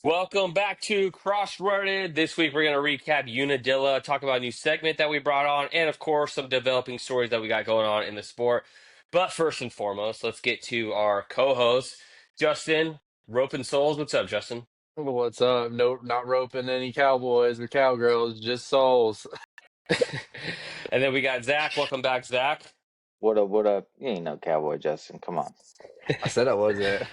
Welcome back to Cross-Rutted. This week we're going to recap Unadilla, talk about a new segment that we brought on, and of course some developing stories that we got going on in the sport. But first and foremost, let's get to our co-host, Justin, Roping Souls. What's up, Justin? What's up? No, not roping any cowboys or cowgirls, just souls. And then we got Zach. Welcome back, Zach. What up, what up? You ain't no cowboy, Justin. Come on. I said I wasn't.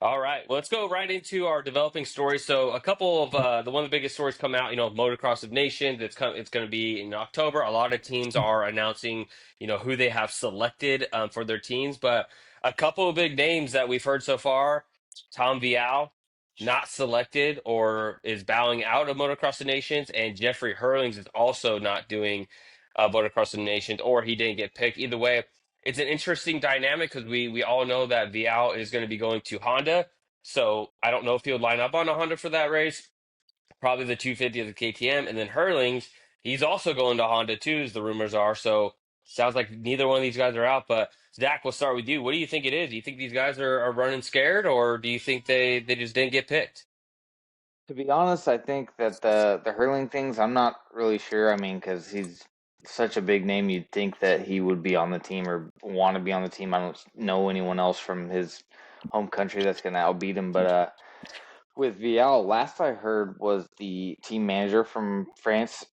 All right, well, let's go right into our developing stories. So, a couple of the one of the biggest stories come out. Motocross of Nations. It's going to be in October. A lot of teams are announcing, who they have selected for their teams. But a couple of big names that we've heard so far: Tom Vial not selected or is bowing out of Motocross of Nations, and Jeffrey Hurlings is also not doing Motocross of Nations, or he didn't get picked. Either way, it's an interesting dynamic because we all know that Vial is going to be going to Honda. So I don't know if he'll line up on a Honda for that race. Probably the 250 of the KTM. And then Hurlings, he's also going to Honda too, as the rumors are. So sounds like neither one of these guys are out. But Zach, we'll start with you. What do you think it is? Do you think these guys are running scared, or do you think they just didn't get picked? To be honest, I think that the hurling things, I'm not really sure. I mean, because he's such a big name, you'd think that he would be on the team or want to be on the team. I don't know anyone else from his home country that's going to outbeat him. But with Vial, last I heard was the team manager from France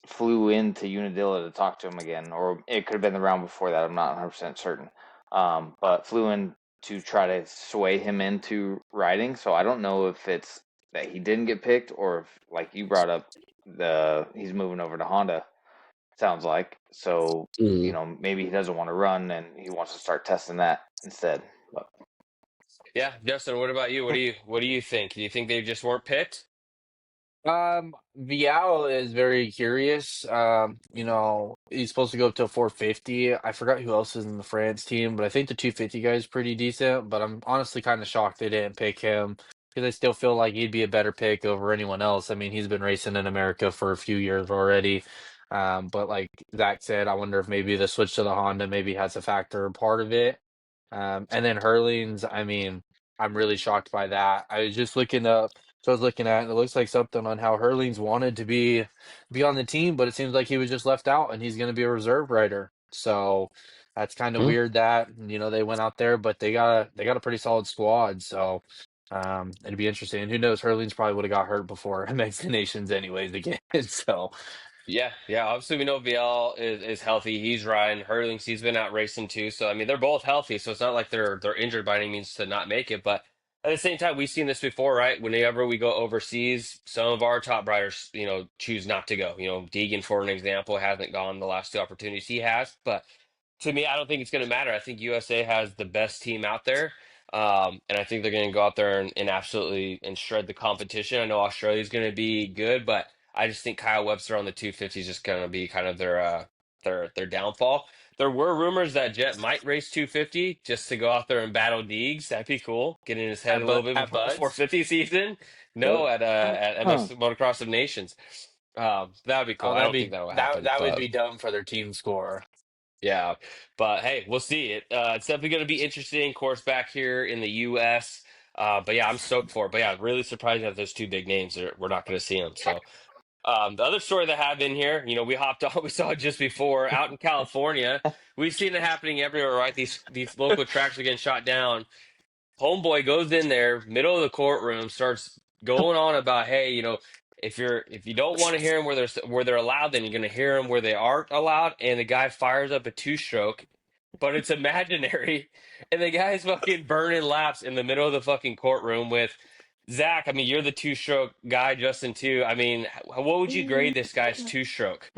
flew into Unadilla to talk to him again, or it could have been the round before that. I'm not 100% certain. But flew in to try to sway him into riding. So I don't know if it's that he didn't get picked or if, like you brought up, he's moving over to Honda. Sounds like so. Maybe he doesn't want to run and he wants to start testing that instead. But Yeah, Justin, what about you? What do you think? Do you think they just weren't picked? Vial is very curious. He's supposed to go up to 450. I forgot who else is in the France team, but I think the 250 guy is pretty decent. But I'm honestly kind of shocked they didn't pick him because I still feel like he'd be a better pick over anyone else. I mean, he's been racing in America for a few years already. But like Zach said, I wonder if maybe the switch to the Honda maybe has a factor part of it. And then Hurlings, I mean, I'm really shocked by that. I was just looking up. So I was looking at, and it looks like something on how Hurlings wanted to be on the team, but it seems like he was just left out, and he's going to be a reserve rider. So that's kind of Hmm? weird that they went out there, but they got a pretty solid squad. So it'd be interesting. And who knows? Hurlings probably would have got hurt before Mxon Nations anyways again. So Yeah. Obviously, we know VL is healthy. He's riding. Hurlings, he's been out racing too. So I mean, they're both healthy. So it's not like they're injured by any means to not make it. But at the same time, we've seen this before, right? Whenever we go overseas, some of our top riders, choose not to go. Deegan, for an example, hasn't gone the last two opportunities he has. But to me, I don't think it's going to matter. I think USA has the best team out there. And I think they're going to go out there and absolutely and shred the competition. I know Australia's going to be good, but I just think Kyle Webster on the 250 is just going to be kind of their downfall. There were rumors that Jet might race 250 just to go out there and battle Deegs. That'd be cool. Get in his head a little bit at before the Buds. 450 season. No, What? at Huh. MS Motocross of Nations. That would be cool. Oh, I that'd don't think be that will that happen, that would but be dumb for their team score. yeah, but hey, we'll see. It's definitely going to be interesting. Course back here in the U.S. But yeah, I'm stoked for it. But yeah, really surprised that those two big names we're not going to see them. So the other story that I have in here, we hopped on, we saw it just before out in California. We've seen it happening everywhere, right? These local tracks are getting shot down. Homeboy goes in there, middle of the courtroom, starts going on about, hey, if you don't want to hear them where they're allowed, then you're going to hear them where they aren't allowed. And the guy fires up a two-stroke, but it's imaginary, and the guy's fucking burning laps in the middle of the fucking courtroom with Zach. I mean, you're the two-stroke guy, Justin too. I mean, what would you grade this guy's two-stroke?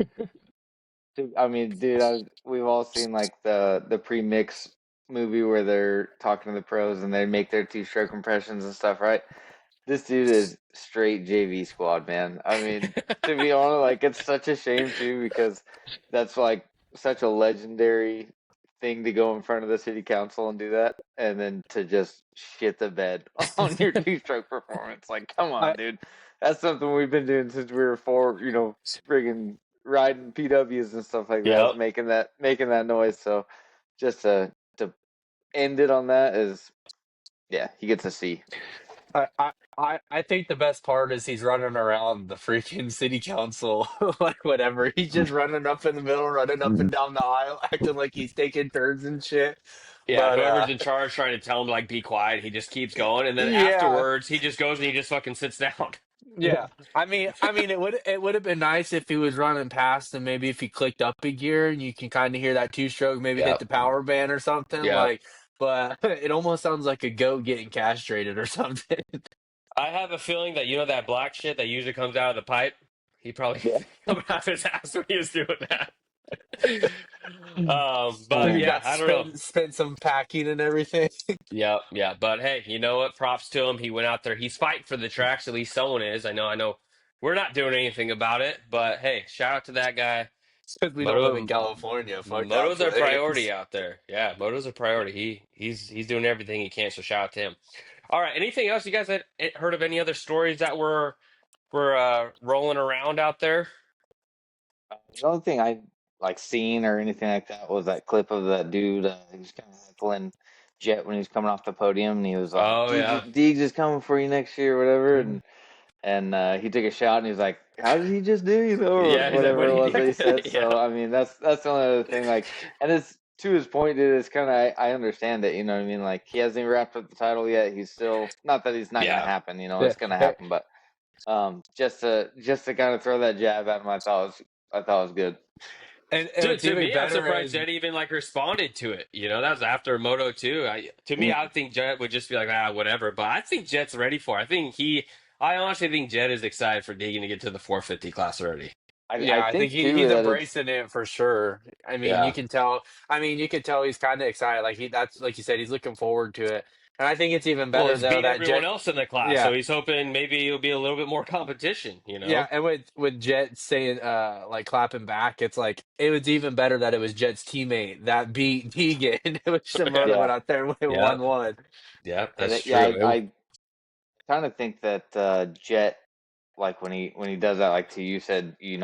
I mean, dude, we've all seen like the pre-mix movie where they're talking to the pros and they make their two-stroke impressions and stuff, right? This dude is straight JV squad, man. I mean, to be honest, like it's such a shame too because that's like such a legendary thing to go in front of the city council and do that, and then to just shit the bed on your two-stroke performance. Like, come on, I, dude. That's something we've been doing since we were four. Friggin' riding PWs and stuff like that, is Yep. making that noise. So just to end it on that is, yeah, he gets a C. I I think the best part is he's running around the freaking city council, like whatever. He's just running up in the middle, running up and down the aisle, acting like he's taking turns and shit. Yeah, But whoever's in charge trying to tell him like be quiet, he just keeps going, and then yeah, afterwards he just goes and he just fucking sits down. yeah. I mean, it would have been nice if he was running past and maybe if he clicked up a gear and you can kind of hear that two stroke, maybe hit Yep. the power band or something Yep. like. But it almost sounds like a goat getting castrated or something. I have a feeling that that black shit that usually comes out of the pipe. He probably Yeah. coming out his ass when he was doing that. But He yeah, got I don't know. spent some packing and everything. Yeah, yeah. But hey, you know what? Props to him. He went out there. He's fighting for the tracks. At least someone is. I know. We're not doing anything about it, but hey, shout out to that guy. Because we don't live in Moto, California. Fuck that Moto's a priority place. out there. Yeah, Moto's a priority. He's doing everything he can. So shout out to him. All right. Anything else? You guys had heard of any other stories that were rolling around out there? The only thing I like seen or anything like that was that clip of that dude. He was kind of heckling Jet when he was coming off the podium, and he was like, Oh yeah. Deegs is coming for you next year," or whatever, and he took a shot and he was like, "How did he just do?" Or Yeah, he's like, what whatever do it you was that he do? said. Yeah. So I mean, that's the only other thing. Like, and it's to his point, dude. It's kind of I understand it. You know what I mean? Like, he hasn't even wrapped up the title yet. He's still not that he's not gonna Yeah. happen. You know, Yeah. it's gonna happen. But just to kind of throw that jab at him, I thought was good. And Dude, what's to even me, I'm better surprised is, Jet even like responded to it. That was after Moto 2. To me, I think Jet would just be like, whatever. But I think Jet's ready for it. I honestly think Jet is excited for Deegan to get to the 450 class already. I yeah, I think think too he's that it's embracing it for sure. I mean, you Yeah. can tell. I mean, you can tell he's kind of excited. Like that's like you said, he's looking forward to it. And I think it's even Well, better he's though beat that everyone Jet. else in the class, Yeah, so he's hoping maybe it'll be a little bit more competition. yeah, and with Jet saying like clapping back, it's like it was even better that it was Jet's teammate that beat Deegan. It was Shimoda Yeah. went yeah. out there and went Yep. 1-1. Yep. And That's yeah, true. I kind of think that Jet, like when he does that, like to you said, you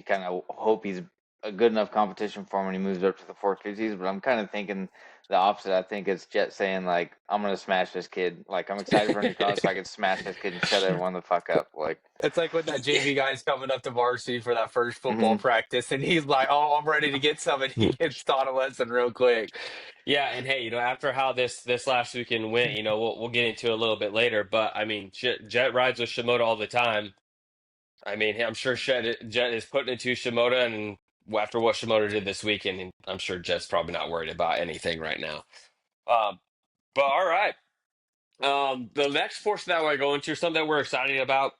kind of hope he's a good enough competition for him when he moves up to the 450s. But I'm kind of thinking the opposite. I think it's Jet saying like, "I'm gonna smash this kid. Like I'm excited for Undercross, so I can smash this kid and shut everyone the fuck up." Like, It's like when that JV guy's coming up to varsity for that first football hmm practice, and he's like, "Oh, I'm ready to get some," and he gets taught a lesson real quick. Yeah, and hey, after how this last weekend went, we'll get into it a little bit later. But I mean, Jet rides with Shimoda all the time. I mean, I'm sure Jet is putting it to Shimoda, and after what Shimoda did this weekend, and I'm sure Jet's probably not worried about anything right now. Um, but all right, the next portion that we're going to, something that we're excited about,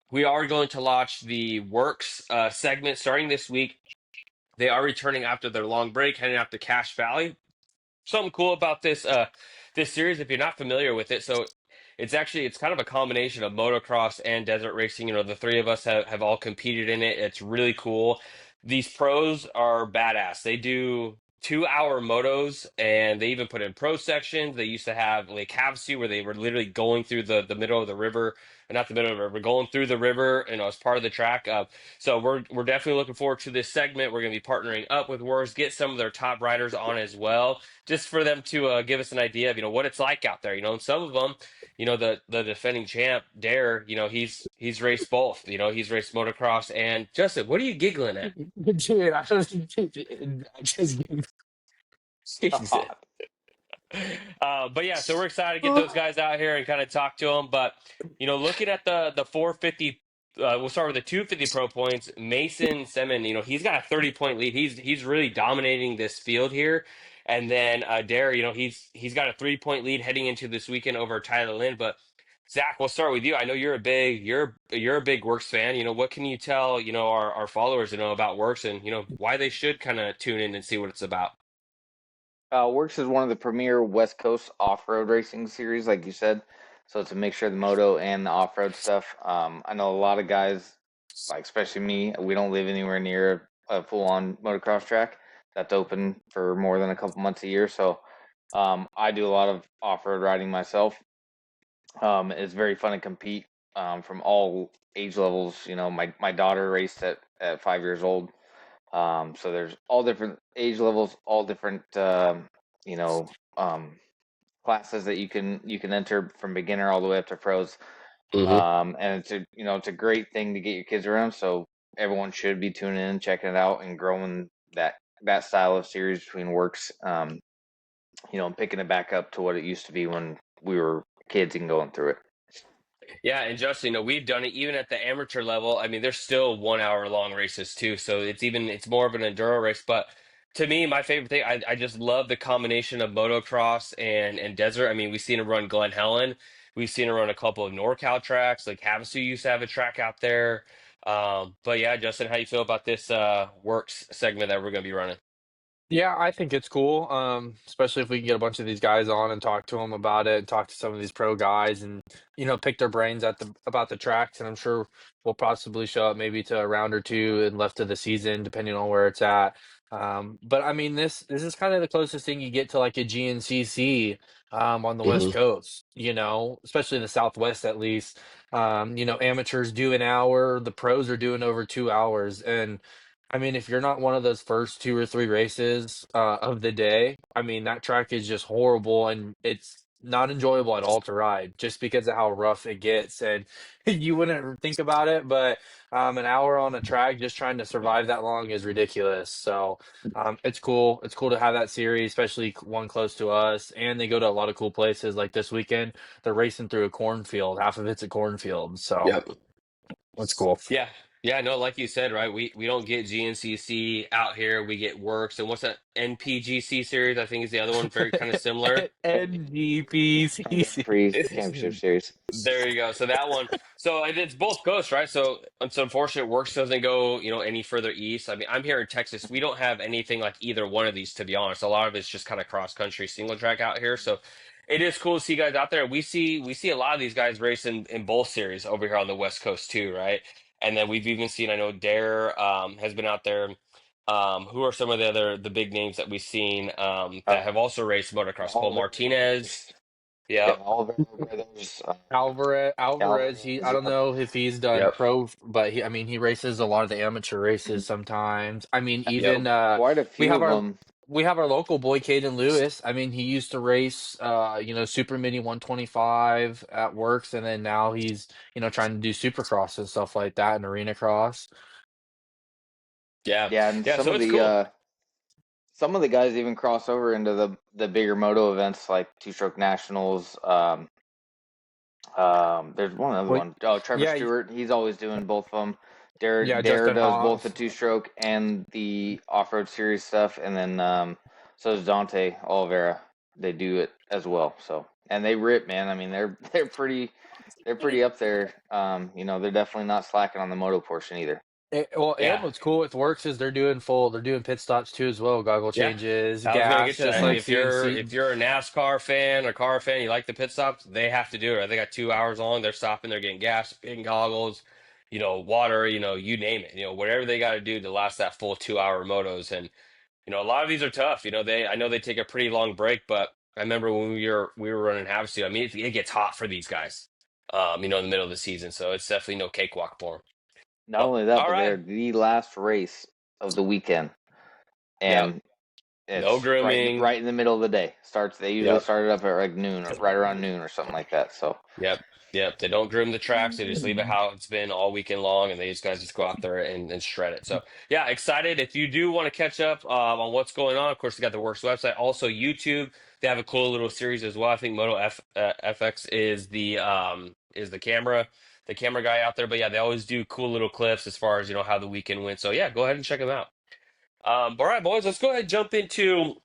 we are going to launch the WORCS segment starting this week. They are returning after their long break, heading out to Cache Valley. Something cool about this series, if you're not familiar with it, so it's kind of a combination of motocross and desert racing. The three of us have all competed in it. It's really cool. These pros are badass. They do 2 hour motos, and they even put in pro sections. They used to have Lake Havasu where they were literally going through the middle of the river, not the middle of the river, going through the river, and as part of the track. So we're definitely looking forward to this segment. We're going to be partnering up with WORCS, get some of their top riders on as well, just for them to give us an idea of what it's like out there. And some of them, the defending champ Dare, he's raced both. He's raced motocross and Justin. What are you giggling at? Dude, I just Jesus. God. But yeah, so we're excited to get those guys out here and kind of talk to them. But looking at the 450, we'll start with the 250 pro points. Mason Semen, he's got a 30-point lead. He's really dominating this field here. And then Dare, he's got a 3-point lead heading into this weekend over Tyler Lynn. But Zach, we'll start with you. I know you're a big Works fan. What can you tell our followers about Works and why they should kind of tune in and see what it's about? WORCS is one of the premier West Coast off-road racing series, like you said. So it's a mixture of the moto and the off-road stuff. I know a lot of guys, like especially me, we don't live anywhere near a full-on motocross track that's open for more than a couple months a year. So I do a lot of off-road riding myself. It's very fun to compete from all age levels. My daughter raced at 5 years old. So there's all different age levels, all different, you know, um, classes that you can enter from beginner all the way up to pros. Hmm. And it's a great thing to get your kids around. So everyone should be tuning in, checking it out, and growing that style of series between works. And picking it back up to what it used to be when we were kids and going through it. Yeah, and Justin, we've done it even at the amateur level. I mean, there's still 1 hour long races too, so it's more of an enduro race. But to me, my favorite thing, I just love the combination of motocross and desert. I mean, we've seen him run Glen Helen, we've seen him run a couple of NorCal tracks. Like Havasu used to have a track out there. But yeah, Justin, how you feel about this works segment that we're going to be running? Yeah, I think it's cool. Especially if we can get a bunch of these guys on and talk to them about it, and talk to some of these pro guys, and pick their brains about the tracks. And I'm sure we'll possibly show up maybe to a round or two and left of the season, depending on where it's at. But I mean, this is kind of the closest thing you get to like a GNCC on the West Hmm. Coast. Especially the Southwest at least. Amateurs do an hour, the pros are doing over 2 hours, and I mean, if you're not one of those first two or three races of the day, I mean, that track is just horrible and it's not enjoyable at all to ride just because of how rough it gets. And you wouldn't think about it, but an hour on a track just trying to survive that long is ridiculous. So it's cool. It's cool to have that series, especially one close to us. And they go to a lot of cool places. Like this weekend, they're racing through a cornfield. Half of it's a cornfield. So Yep. that's cool. Yeah. Yeah, no, like you said, right? We don't get GNCC out here. We get Works. And what's that NPGC series? I think is the other one, very kind of similar. NGPCC. Free championship series. There you go. So that one. So and it's both coasts, right? So it's unfortunate Works doesn't go, any further east. I mean, I'm here in Texas. We don't have anything like either one of these, to be honest. A lot of it's just kind of cross country single track out here. So it is cool to see guys out there. We see a lot of these guys race in both series over here on the West Coast too, right? And then we've even seen, I know Dare has been out there. Who are some of the big names that we've seen that have Uh, also raced the motocross? Paul Oliver Martinez. brothers. Yeah, Yep. Oliver brothers. Alvarez, I Alvarez. don't Yep. know if he's done Yep. pro, but I mean, he races a lot of the amateur races sometimes. I mean, Yep. even Quite a we few have of our them. we have our local boy, Caden Lewis. I mean, he used to race, Super Mini 125 at Works, and then now he's, trying to do Supercross and stuff like that and arena cross. Yeah. Yeah, and Yeah. some So of it's the cool. uh, some of the guys even cross over into the bigger moto events like two stroke nationals. There's one other Well, one. Oh, Trevor yeah, Stewart. He's always doing both of them. Dare yeah, Dare Justin does both the Haas. two stroke and the off road series stuff, and then so does Dante Oliveira. They do it as well. So and they rip, man. I mean, they're pretty up there. They're definitely not slacking on the moto portion either. And Yeah. what's cool with Works is they're doing pit stops too as well, goggle Yeah. changes, I was gonna get gas, to just that. Mhm. like If you're if CNC. you're a NASCAR fan or car fan, you like the pit stops, they have to do it. They got 2 hours long. They're stopping. They're getting gas, getting goggles, water. You name it. Whatever they got to do to last that full 2 hour motos. And a lot of these are tough. I know they take a pretty long break, but I remember when we were running Havasu. I mean, it gets hot for these guys. In the middle of the season, so it's definitely no cakewalk for them. Not Well, only that, all but they're right. the last race of the weekend, Yep. and No it's grooming. right in the middle of the day. They usually Yep. start it up at like noon or right around noon or something like that. So Yep. Yep. They don't groom the tracks. They just leave it how it's been all weekend long, and these guys just go out there and shred it. So, yeah, excited. If you do want to catch up on what's going on, of course, they got the Works website. Also, YouTube. They have a cool little series as well. I think FX the camera guy out there. But yeah, they always do cool little clips as far as how the weekend went. So yeah, go ahead and check them out. All right, boys, let's go ahead and jump into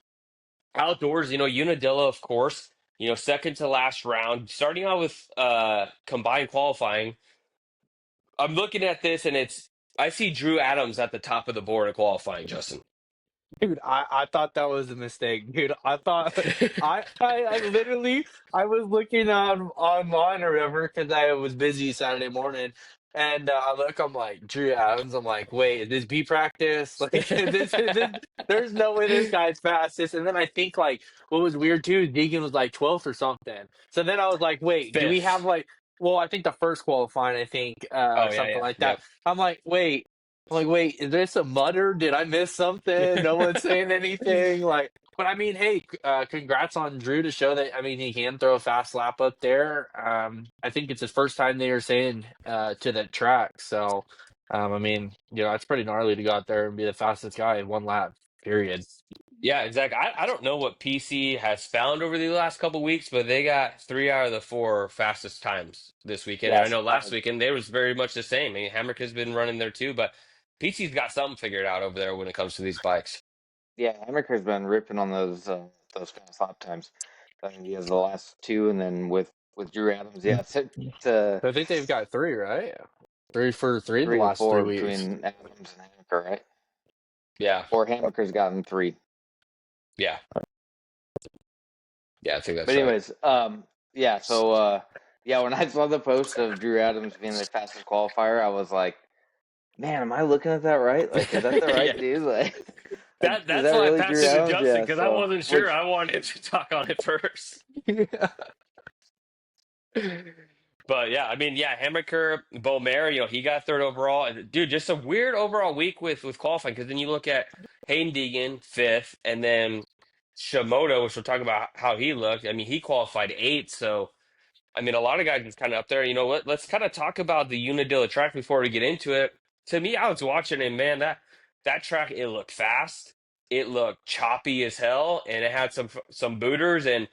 outdoors. Unadilla, of course. Second to last round. Starting out with combined qualifying. I'm looking at this and I see Drew Adams at the top of the board in qualifying, Justin. Dude, I thought that was a mistake, dude. I thought I literally I was looking on online or whatever because I was busy Saturday morning, and I look, I'm like Drew Adams. I'm like, wait, is this B practice? Like, this, there's no way this guy's fastest. And then I think like what was weird too, is Deegan was like 12th or something. So then I was like, wait, do we have Fifth. like? Well, I think the first qualifying, I think, Oh, or yeah, something yeah. like that. Yep. I'm like, wait. I'm like, wait, is this a mutter? Did I miss something? No one's saying anything. Like, but I mean, hey, congrats on Drew to show that. I mean, he can throw a fast lap up there. I think it's his first time they were saying to that track. So, I mean, it's pretty gnarly to go out there and be the fastest guy in one lap. Period. Yeah, exactly. I don't know what PC has found over the last couple weeks, but they got 3 out of the 4 fastest times this weekend. And I Yes. know last weekend they was very much the same. I mean, Hamrick has been running there too, but PC's got something figured out over there when it comes to these bikes. Yeah, Hammaker's been ripping on those fast lap times. I think he has the last two, and then with Drew Adams, yeah, it's I think they've got three, right? Three for three the three or last 3 four weeks. between Adams and Hammaker, right? Yeah, Or Hammaker's gotten three. yeah, yeah. I think But that's right. anyways, yeah. So yeah, when I saw the post of Drew Adams being the fastest qualifier, I was like, man, am I looking at that right? Like, is that the Yeah, right dude? Like, is that's that why I really passed Drew it to Adams? Justin Yeah. because I So wasn't sure. which I wanted to talk on it first. But yeah, I mean, yeah, Hammaker, Beaumer, he got third overall. And, dude, just a weird overall week with qualifying because then you look at Hayden Deegan, fifth, and then Shimoda, which we'll talk about how he looked. I mean, he qualified eighth. So, I mean, a lot of guys just kind of up there. You know what? Let's kind of talk about the Unadilla track before we get into it. To me, I was watching it, man, that track, it looked fast. It looked choppy as hell, and it had some booters. And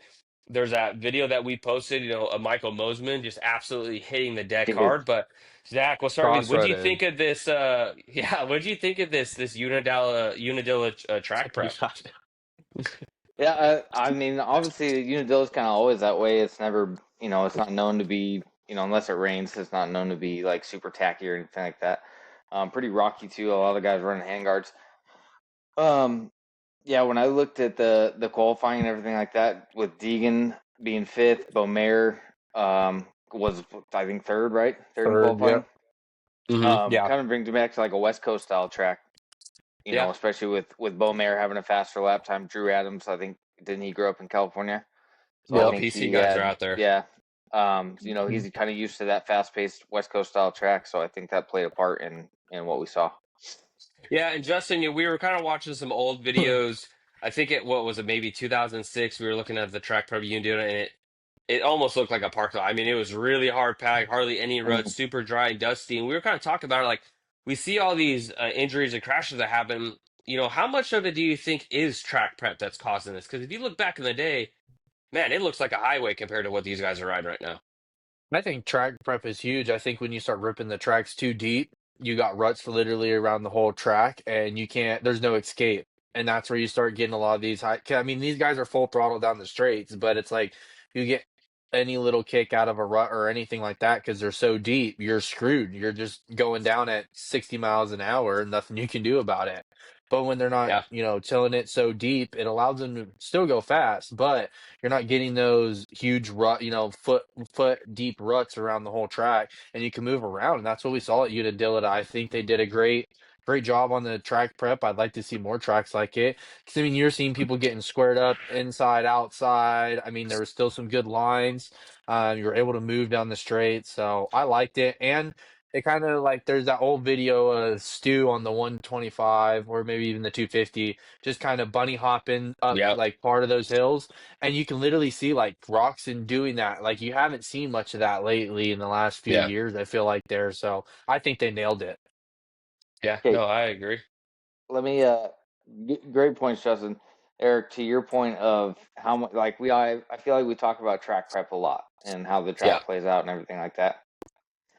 there's that video that we posted, of Michael Mosman just absolutely hitting the deck dude, hard. But Zach, we'll start with you. What do you Cross-threaded. think of this? Yeah, what do you think of this Unadilla track prep? yeah. I mean, obviously, Unadilla's kind of always that way. It's never, it's not known to be, unless it rains, it's not known to be like super tacky or anything like that. Pretty rocky too. A lot of guys running handguards. Um, yeah, when I looked at the qualifying and everything like that, with Deegan being fifth, Beaumer was I think third, right? Third in Third, qualifying. yep. Yeah, Kind of brings me back to like a West Coast style track, Yeah. especially with Beaumer having a faster lap time. Drew Adams, I think, didn't he grow up in California? So I All the yep. think PC he guys are had, out there. yeah. He's kind of used to that fast paced West Coast style track, so I think that played a part in what we saw. Yeah, and Justin, we were kind of watching some old videos. I think what was it, maybe 2006? We were looking at the track prep you doing it, and it almost looked like a park lot. I mean, it was really hard packed, hardly any ruts, Mhm. super dry and dusty. And we were kind of talking about it, like we see all these injuries and crashes that happen. How much of it do you think is track prep that's causing this? Because if you look back in the day, man, it looks like a highway compared to what these guys are riding right now. I think track prep is huge. I think when you start ripping the tracks too deep, you got ruts for literally around the whole track, and there's no escape. And that's where you start getting a lot of these high. I mean, these guys are full throttle down the straights, but it's like you get any little kick out of a rut or anything like that because they're so deep, you're screwed. You're just going down at 60 miles an hour, and nothing you can do about it. But when they're not, Yeah, tilling it so deep, it allows them to still go fast, but you're not getting those huge rut, foot deep ruts around the whole track, and you can move around. And that's what we saw at Unadilla. I think they did a great job on the track prep. I'd like to see more tracks like it. Because I mean, you're seeing people getting squared up inside, outside. I mean, there was still some good lines. You were able to move down the straight, so I liked it. And it kind of like there's that old video of Stu on the 125 or maybe even the 250, just kind of bunny hopping up yeah, like part of those hills, and you can literally see like Roxon doing that. Like you haven't seen much of that lately in the last few yeah, years, I feel like there. So I think they nailed it. yeah. Okay, No, I agree. let me great points, Justin. Eric, to your point of how much like I feel like we talk about track prep a lot and how the Yeah, track plays out and everything like that.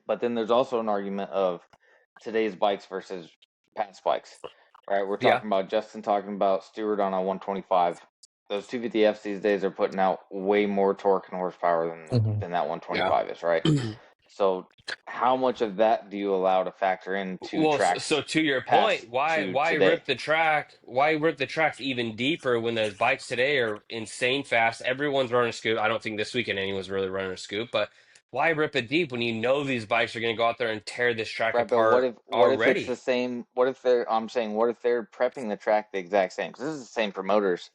But then there's also an argument of today's bikes versus past bikes. Right? We're yeah, talking about Justin talking about Stewart on a 125. Those 250Fs these days are putting out way more torque and horsepower Hmm. than that yeah. 125 is, right? So how much of that do you allow to factor into Well, so tracks to your past point, why to why today? rip the track? Why rip the tracks even deeper when the bikes today are insane fast? Everyone's running a scoop. I don't think this weekend anyone's really running a scoop, but why rip it deep when you know these bikes are going to go out there and tear this track Right, but apart what if it's the already? same? What if they're I'm saying what if they're prepping the track the exact same? Because this is the same promoters.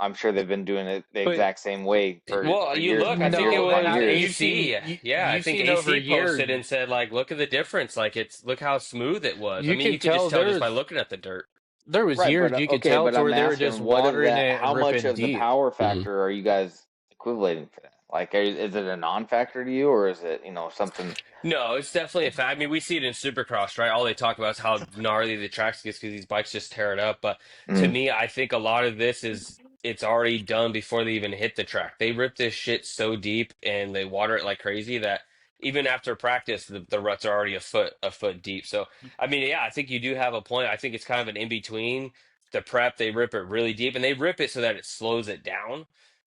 I'm sure they've been doing it the But exact same way for Well, you years look, I upon think years it no, they upon have. was years. You've seen AC. Yeah, I you've think seen over AC years. posted and said, like, look at the difference. Like, look how smooth it was. I You mean, you can could just tell tell just by looking at the dirt. there was Right, years but you could okay, tell but to I'm where they were just asking, what of watering that? it and How much ripping of the deep. power Mhm. factor are you guys equating for that? Like, is it a non-factor to you, or is it something? No, it's definitely a fact. I mean, we see it in Supercross, right? All they talk about is how gnarly the tracks gets because these bikes just tear it up. But to Mm. me, I think a lot of this is it's already done before they even hit the track. They rip this shit so deep and they water it like crazy that even after practice, the ruts are already a foot deep. So, I mean, yeah, I think you do have a point. I think it's kind of an in between. The prep, they rip it really deep and they rip it so that it slows it down.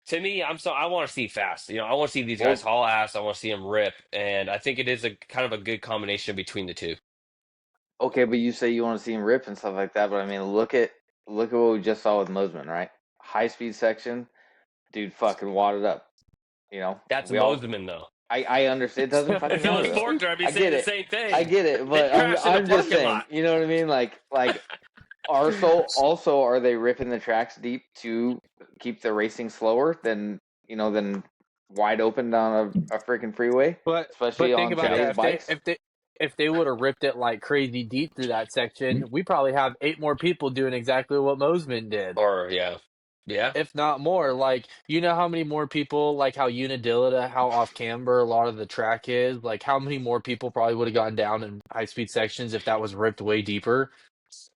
To me, I want to see fast. I want to see these guys Well, haul ass. I want to see them rip, and I think it is a kind of a good combination between the two. okay, but you say you want to see him rip and stuff like that, but I mean, look at what we just saw with Mosman, right? High speed section, dude, fucking wadded up. That's We all. Mosman though. I understand. It doesn't fucking If it was matter though. Forkner, I'd be I saying get the it. same I thing. get it, They but I'm crashed in the I'm just parking saying. lot. You know what I mean? Like also are they ripping the tracks deep to keep the racing slower than wide open down a freaking freeway, especially But think on about Yeah, today's that bikes? if they would have ripped it like crazy deep through that section, we probably have 8 more people doing exactly what Mosman did. or yeah, yeah. If not more. Like, you know how many more people, like how Unadilla, how off camber a lot of the track is, like how many more people probably would have gone down in high speed sections if that was ripped way deeper?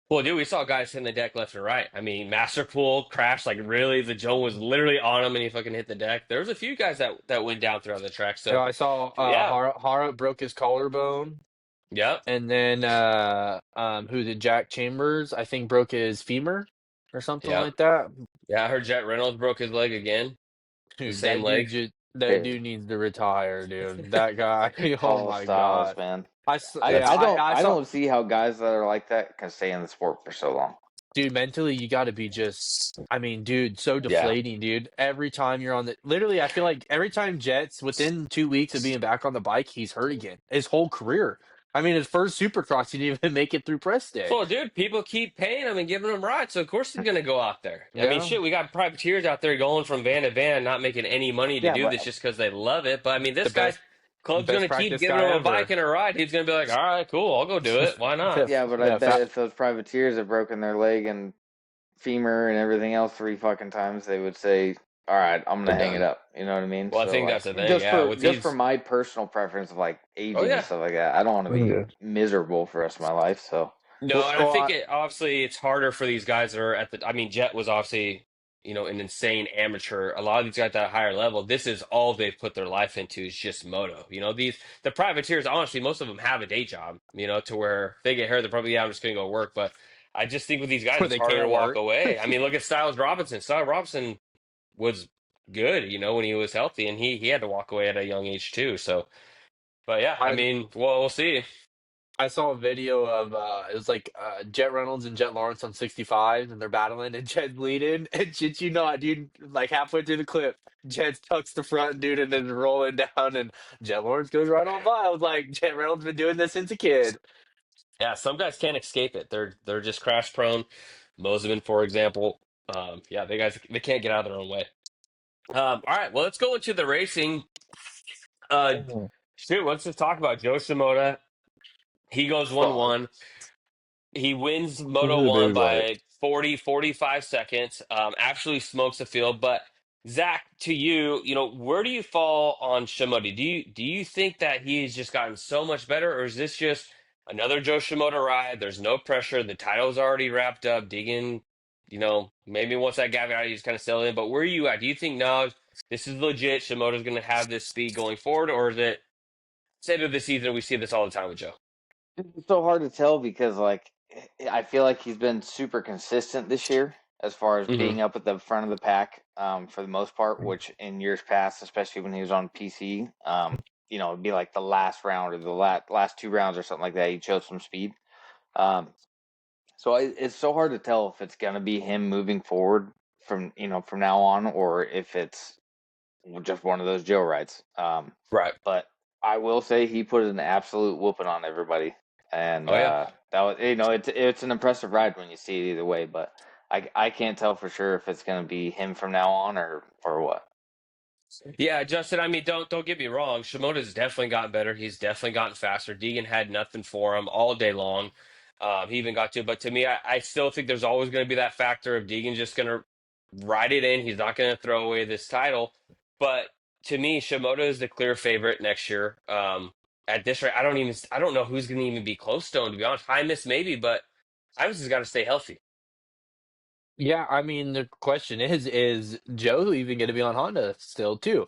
Well, dude, we saw guys hitting the deck left and right. I mean, Masterpool crashed like really. The Joe was literally on him, and he fucking hit the deck. There was a few guys that went down throughout the track. You know, So, I saw yeah, Hara broke his collarbone, yep, and then who did Jack Chambers, I think, broke his femur or something yep, like that. yeah. I heard Jet Reynolds broke his leg again, the Dude, same leg. that dude needs to retire, dude. That guy, oh Paul my Styles, god. man. That's I don't I I saw. don't see how guys that are like that can stay in the sport for so long. Dude, mentally, you got to be just, I mean, dude, so yeah. deflating, dude. Every time you're on literally, I feel like every time Jets, within 2 weeks of being back on the bike, he's hurt again. His whole career. I mean, his first Supercross, he didn't even make it through press day. Well, dude, people keep paying him and giving him rides, so of course he's gonna go out there. I mean, Yeah. shit, we got privateers out there going from van to van, not making any money to Yeah, do this but just because they love it. But I mean, The this guy, best, club's best gonna keep practice giving guy him a bike ever. and a ride. He's gonna be like, all right, cool, I'll go do it. Why not? Yeah, yeah, but I yeah, bet if those privateers have broken their leg and femur and everything else 3 fucking times, they would say, "All right, I'm We're gonna hang it done. up." You know what I mean? Well, I So think like, that's the thing. Yeah, with just for these, my personal preference of like oh aging and yeah, stuff like that, I don't want to be yeah. miserable for the rest of my life. So no, Well, and I well, think it obviously it's harder for these guys that are at the. I mean, Jet was obviously an insane amateur. A lot of these guys at that higher level, this is all they've put their life into is just moto. The privateers. Honestly, most of them have a day job. To where if they get hurt, they're probably I'm just gonna go work. But I just think with these guys, where it's they harder to can't walk work. away. I mean, look at Styles Robinson. Styles Robinson was good, when he was healthy, and he had to walk away at a young age too. So, but yeah, I I mean, well, we'll see. I saw a video of it was like Jet Reynolds and Jet Lawrence on 65 and they're battling and Jet's leading and shit dude, like halfway through the clip, Jet tucks the front dude and then rolling down and Jet Lawrence goes right on by. I was like, Jet Reynolds been doing this since a kid. Yeah, some guys can't escape it. They're just crash prone. Mosiman, for example. Yeah, they can't get out of their own way. All right, well, let's go into the racing. Uh, Mhm. shoot, let's just talk about Joe Shimoda. He goes fuck. 1-1. He wins This Moto is a 1 big fight. by 45 seconds. Absolutely smokes the field. But Zach, to you, where do you fall on Shimoda? Do you think that he's just gotten so much better, or is this just another Joe Shimoda ride? There's no pressure. The title's already wrapped up. Deegan, maybe once that guy got out, you just kind of settle in. But where are you at? Do you think no, this is legit? Shimoda's going to have this speed going forward, or is it say to the season we see this all the time with Joe? It's so hard to tell because like I feel like he's been super consistent this year as far as Hmm. being up at the front of the pack for the most part, which in years past, especially when he was on PC, it'd be like the last round or the last 2 rounds or something like that. He showed some speed. Um, so it's so hard to tell if it's gonna be him moving forward from now on, or if it's just one of those Joe rides. Right. But I will say he put an absolute whooping on everybody, and Oh yeah. that was it's an impressive ride when you see it either way. But I can't tell for sure if it's going to be him from now on or what. Yeah, Justin. I mean, don't get me wrong. Shimoda's definitely gotten better. He's definitely gotten faster. Deegan had nothing for him all day long. He even got to, but to me, I still think there's always going to be that factor of Deegan just going to ride it in. He's not going to throw away this title. But to me, Shimoda is the clear favorite next year. At this rate, I don't know who's going to even be close to him. To be honest, Hymus maybe, but Hymus has got to stay healthy. Yeah, I mean, the question is Joe even going to be on Honda still too?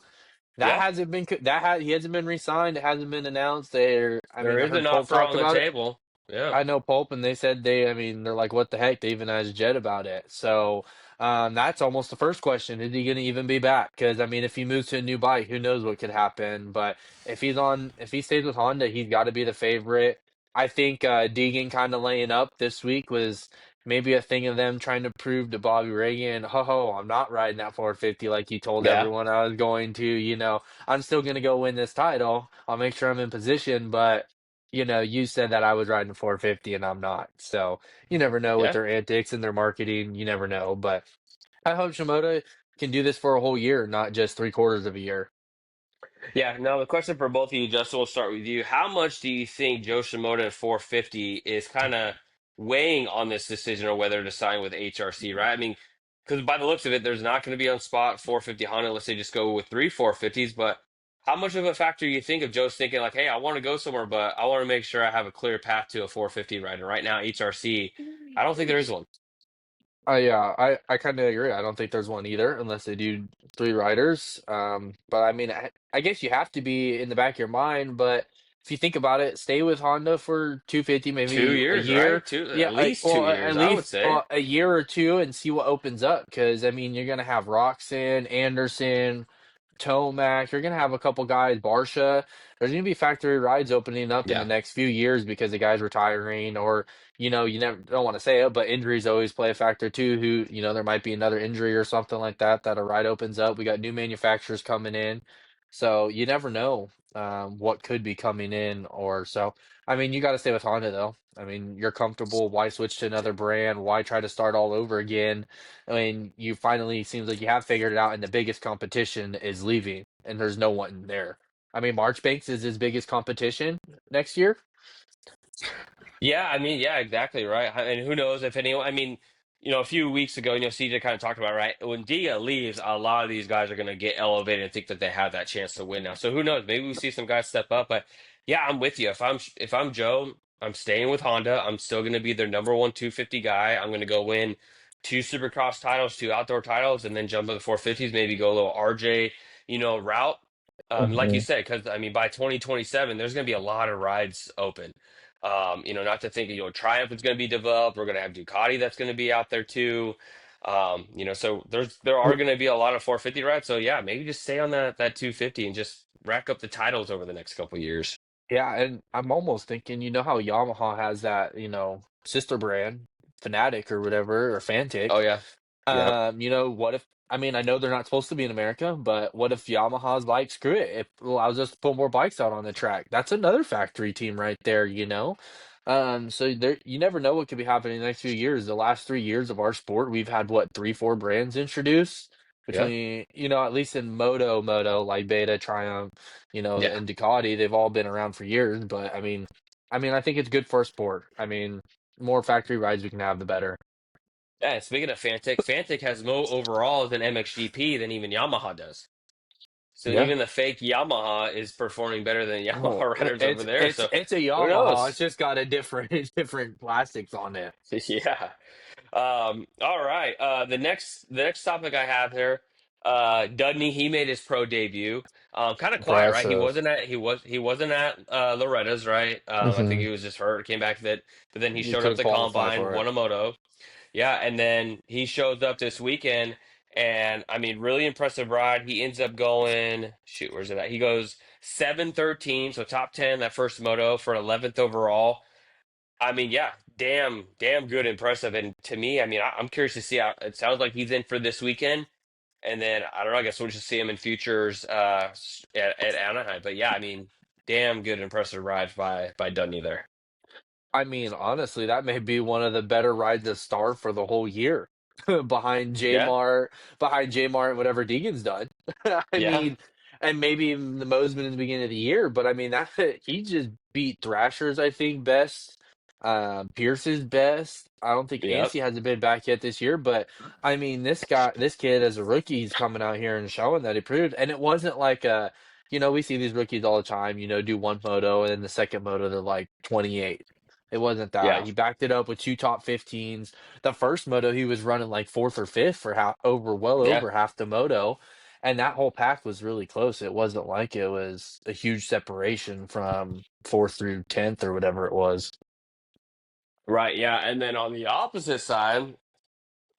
That Yeah, hasn't been he hasn't been re-signed. It hasn't been announced. I there mean, I is heard an Pope offer talk on the about it. table. Yeah, I know Pulp, and they said I mean, they're like, what the heck? They even asked Jed about it. So, that's almost the first question. Is he going to even be back? Because, I mean, if he moves to a new bike, who knows what could happen. But if he stays with Honda, he's got to be the favorite. I think Deegan kind of laying up this week was maybe a thing of them trying to prove to Bobby Reagan, I'm not riding that 450 like you told yeah, everyone I was going to. I'm still going to go win this title. I'll make sure I'm in position, but you said that I was riding 450 and I'm not. So you never know with yeah. their antics and their marketing. You never know. But I hope Shimoda can do this for a whole year, not just three-quarters of a year. Yeah, now the question for both of you, Justin, we'll start with you. How much do you think Joe Shimoda at 450 is kind of weighing on this decision of whether to sign with HRC, right? I mean, because by the looks of it, there's not going to be on spot 450 Honda unless they just go with three 450s. But how much of a factor do you think of Joe's thinking, like, hey, I want to go somewhere, but I want to make sure I have a clear path to a 450 rider? Right now, HRC, I don't think there is one. Yeah, I kind of agree. I don't think there's one either, unless they do three riders. But I mean, I guess you have to be in the back of your mind. But if you think about it, stay with Honda for 250, Two maybe a years, year. right? Two, Yeah, at least two well, at years, I would least say. a year or two, and see what opens up. Because I mean, you're gonna have Roxon, Anderson, Tomac. You're gonna have a couple guys, Barsha. There's gonna be factory rides opening up in the Yeah, next few years because the guy's retiring, or you never don't want to say it, but injuries always play a factor too. There might be another injury or something like that that a ride opens up. We got new manufacturers coming in, so you never know what could be coming in. Or so. I mean, you got to stay with Honda though. I mean, you're comfortable. Why switch to another brand? Why try to start all over again? I mean, you finally seems like you have figured it out, and the biggest competition is leaving, and there's no one there. I mean, Marchbanks is his biggest competition next year. yeah, I mean, yeah, exactly right. And who knows if anyone, I mean, a few weeks ago, CJ kind of talked about, right? When Dia leaves, a lot of these guys are going to get elevated and think that they have that chance to win now. So who knows? Maybe we see some guys step up. But yeah, I'm with you. If I'm Joe, I'm staying with Honda. I'm still going to be their number one 250 guy. I'm going to go win two Supercross titles, two outdoor titles, and then jump to the 450s. Maybe go a little RJ, route. Like you Hmm. said, because I mean, by 2027, there's going to be a lot of rides open. Not to think, Triumph is going to be developed. We're going to have Ducati that's going to be out there too. So there are going to be a lot of 450 rides. So yeah, maybe just stay on that 250 and just rack up the titles over the next couple of years. Yeah, and I'm almost thinking, how Yamaha has that, sister brand, Fanatic or whatever, or Oh Fantic. yeah, yep, What if, I mean, I know they're not supposed to be in America, but what if Yamaha's like, screw it, it allows us to put more bikes out on the track? That's another factory team right there. So there, you never know what could be happening in the next few years. The last 3 years of our sport, we've had what, three, four brands introduced yeah, between, at least in moto, like Beta, Triumph, yeah. and Ducati, they've all been around for years. But I think it's good for a sport. I mean, more factory rides we can have, the better. Yeah, and speaking of Fantic, Fantic has more overalls in MXGP than even Yamaha does. So Yeah. even the fake Yamaha is performing better than Oh, Yamaha riders over it's there. it's So it's a who Yamaha. It's knows? just got a different different plastics on it. Yeah. All right. The next topic I have here, Dudney, he made his pro debut. Kind of quiet, right? He Impressive. wasn't at he wasn't at Loretta's, right? I think Hmm. he was just hurt, came back that, but then he You showed up couldn't the qualify combine, for it. won a moto. Yeah, and then he shows up this weekend, and I mean, really impressive ride. He ends up going, shoot, where's it at? He goes 7-13, so top 10 that first moto for 11th overall. I mean, yeah, damn good, impressive. And to me, I mean, I'm curious to see how it sounds like he's in for this weekend. And then I don't know, I guess we'll just see him in futures at Anaheim. But yeah, I mean, damn good, impressive ride by Dudney there. I mean, honestly, that may be one of the better rides to start for the whole year. behind J Yeah, Mart, behind J Mart, whatever Deegan's done. I yeah, mean, and maybe even the Mosman in the beginning of the year, but I mean that he just beat Thrasher's, I think, best. Pierce's best. I don't think yep, Anstey hasn't been back yet this year, but I mean this kid as a rookie, he's coming out here and showing that he proved. And it wasn't like we see these rookies all the time, do one moto and then the second moto they're like 28. It wasn't that. yeah. He backed it up with two top 15s. The first moto he was running like fourth or fifth for well Yeah. over half the moto. And that whole pack was really close. It wasn't like it was a huge separation from fourth through 10th or whatever it was. Right, yeah. And then on the opposite side,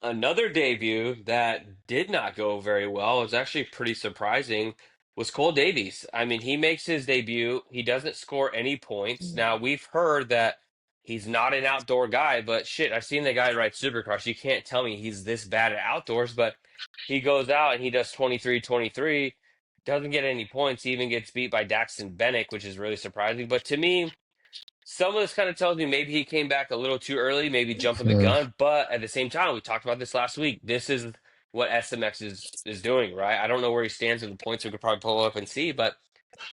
another debut that did not go very well, it was actually pretty surprising, was Cole Davies. I mean, he makes his debut. He doesn't score any points. Now, we've heard that he's not an outdoor guy, but shit, I've seen the guy ride Supercross. You can't tell me he's this bad at outdoors, but he goes out and he does 23-23, doesn't get any points, he even gets beat by Daxton Bennick, which is really surprising. But to me, some of this kind of tells me maybe he came back a little too early, maybe jumping the Hmm. gun. But at the same time, we talked about this last week. This is what SMX is doing, right? I don't know where he stands in the points. We could probably pull up and see, but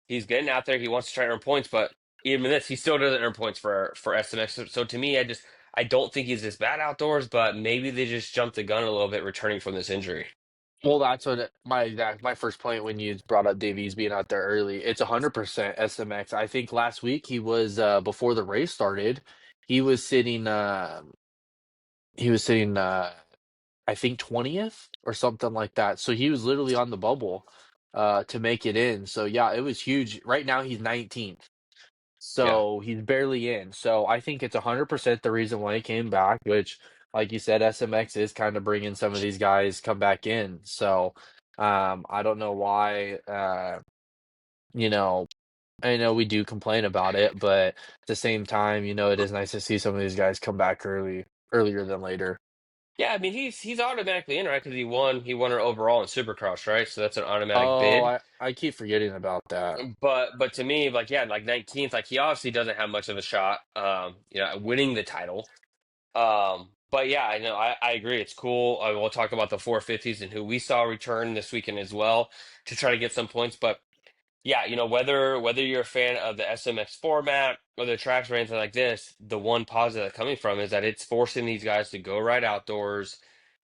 he's getting out there. He wants to try to earn points, but even this, he still doesn't earn points for SMX. So to me, I don't think he's this bad outdoors, but maybe they just jumped the gun a little bit returning from this injury. Well, that's what my first point when you brought up Davies being out there early. It's 100% SMX. I think last week he was before the race started, he was sitting he was sitting I think 20th or something like that. So he was literally on the bubble to make it in. So yeah, it was huge. Right now he's 19th. Yeah. So he's barely in. So I think it's 100% the reason why he came back, which, like you said, SMX is kind of bringing some of these guys come back in. So I don't know why, you know, I know we do complain about it, but at the same time, it is nice to see some of these guys come back earlier than later. Yeah, I mean he's automatically in, right? Because he won her overall in Supercross, right? So that's an automatic Oh, bid. I keep forgetting about that. But to me, like yeah, like 19th, like he obviously doesn't have much of a shot, at winning the title. But yeah, I know I agree. It's cool. We'll talk about the 450s and who we saw return this weekend as well to try to get some points. But yeah, whether you're a fan of the SMX format or the tracks or anything like this, the one positive that's coming from is that it's forcing these guys to go right outdoors,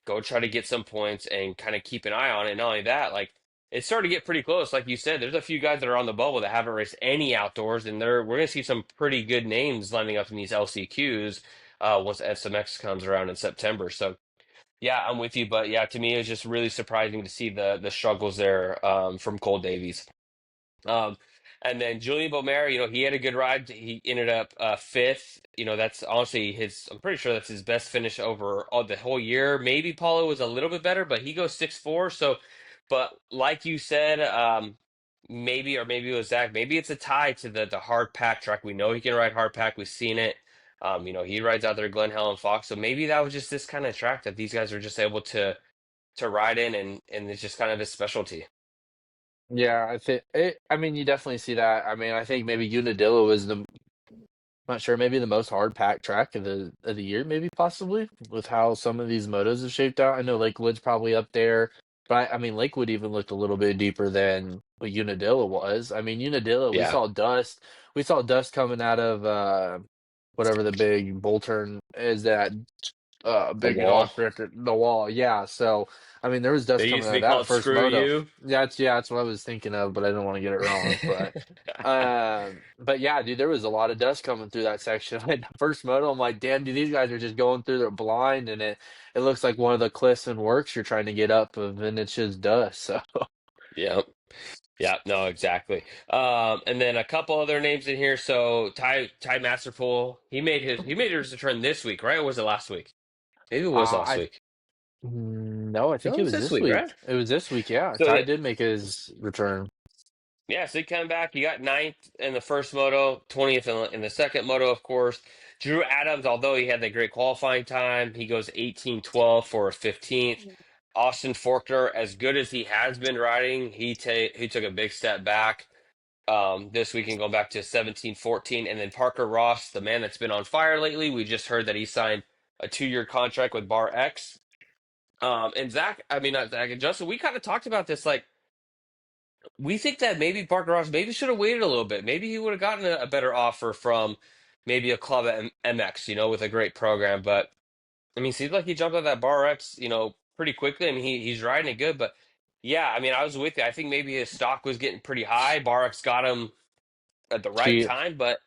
go try to get some points, and kind of keep an eye on it. Not only that, like it's starting to get pretty close. Like you said, there's a few guys that are on the bubble that haven't raced any outdoors, and we're gonna see some pretty good names lining up in these LCQs once SMX comes around in September. So yeah, I'm with you. But yeah, to me, it's just really surprising to see the struggles there from Cole Davies. Um, and then Julian Bomare, he had a good ride. He ended up fifth. That's honestly I'm pretty sure that's his best finish over all the whole year. Maybe Paulo was a little bit better, but he goes 6'4". So, but like you said, maybe it was Zach. Maybe it's a tie to the hard pack track. We know he can ride hard pack. We've seen it. He rides out there at Glen Helen Fox. So maybe that was just this kind of track that these guys are just able to ride in, and it's just kind of his specialty. Yeah, I think it. I mean, you definitely see that. I mean, I think maybe Unadilla was not sure, maybe the most hard packed track of the year, maybe possibly with how some of these motos have shaped out. I know Lakewood's probably up there, but I mean Lakewood even looked a little bit deeper than what Unadilla was. I mean Unadilla, Yeah, we saw dust coming out of whatever the big bull turn is that a big wall. rock record, the wall. Yeah, so I mean there was They dust used coming to out of be that called first Screw moto. You. That's what I was thinking of, but I didn't want to get it wrong. But yeah, dude, there was a lot of dust coming through that section. Like the first moto, I'm like, damn, dude, these guys are just going through their blind, and it looks like one of the cliffs and works you're trying to get up of, and it's just dust. So Yep. Yeah, no, exactly. And then a couple other names in here. So Ty Masterful, he made his return this week, right? Or was it last week? Maybe it was last I week. no, I No, think it it was was this this week, week. right? It was this week. Yeah, So Ty yeah, did make his return. yeah. So he came back. He got ninth in the first moto, 20th in the second moto, of course. Drew Adams, although he had that great qualifying time, he goes 18-12 for a 15th. Austin Forkner, as good as he has been riding, he took a big step back this weekend, going back to 17-14. And then Parker Ross, the man that's been on fire lately, we just heard that he signed a 2-year contract with Bar X. And Zach, I mean, not Zach and Justin, we kind of talked about this. Like, we think that maybe Parker Ross maybe should have waited a little bit. Maybe he would have gotten a better offer from maybe a club at MX, with a great program. But I mean, seems like he jumped on that Bar X, pretty quickly. I mean, he's riding it good. But yeah, I mean, I was with you. I think maybe his stock was getting pretty high. Bar X got him at the right She, time, but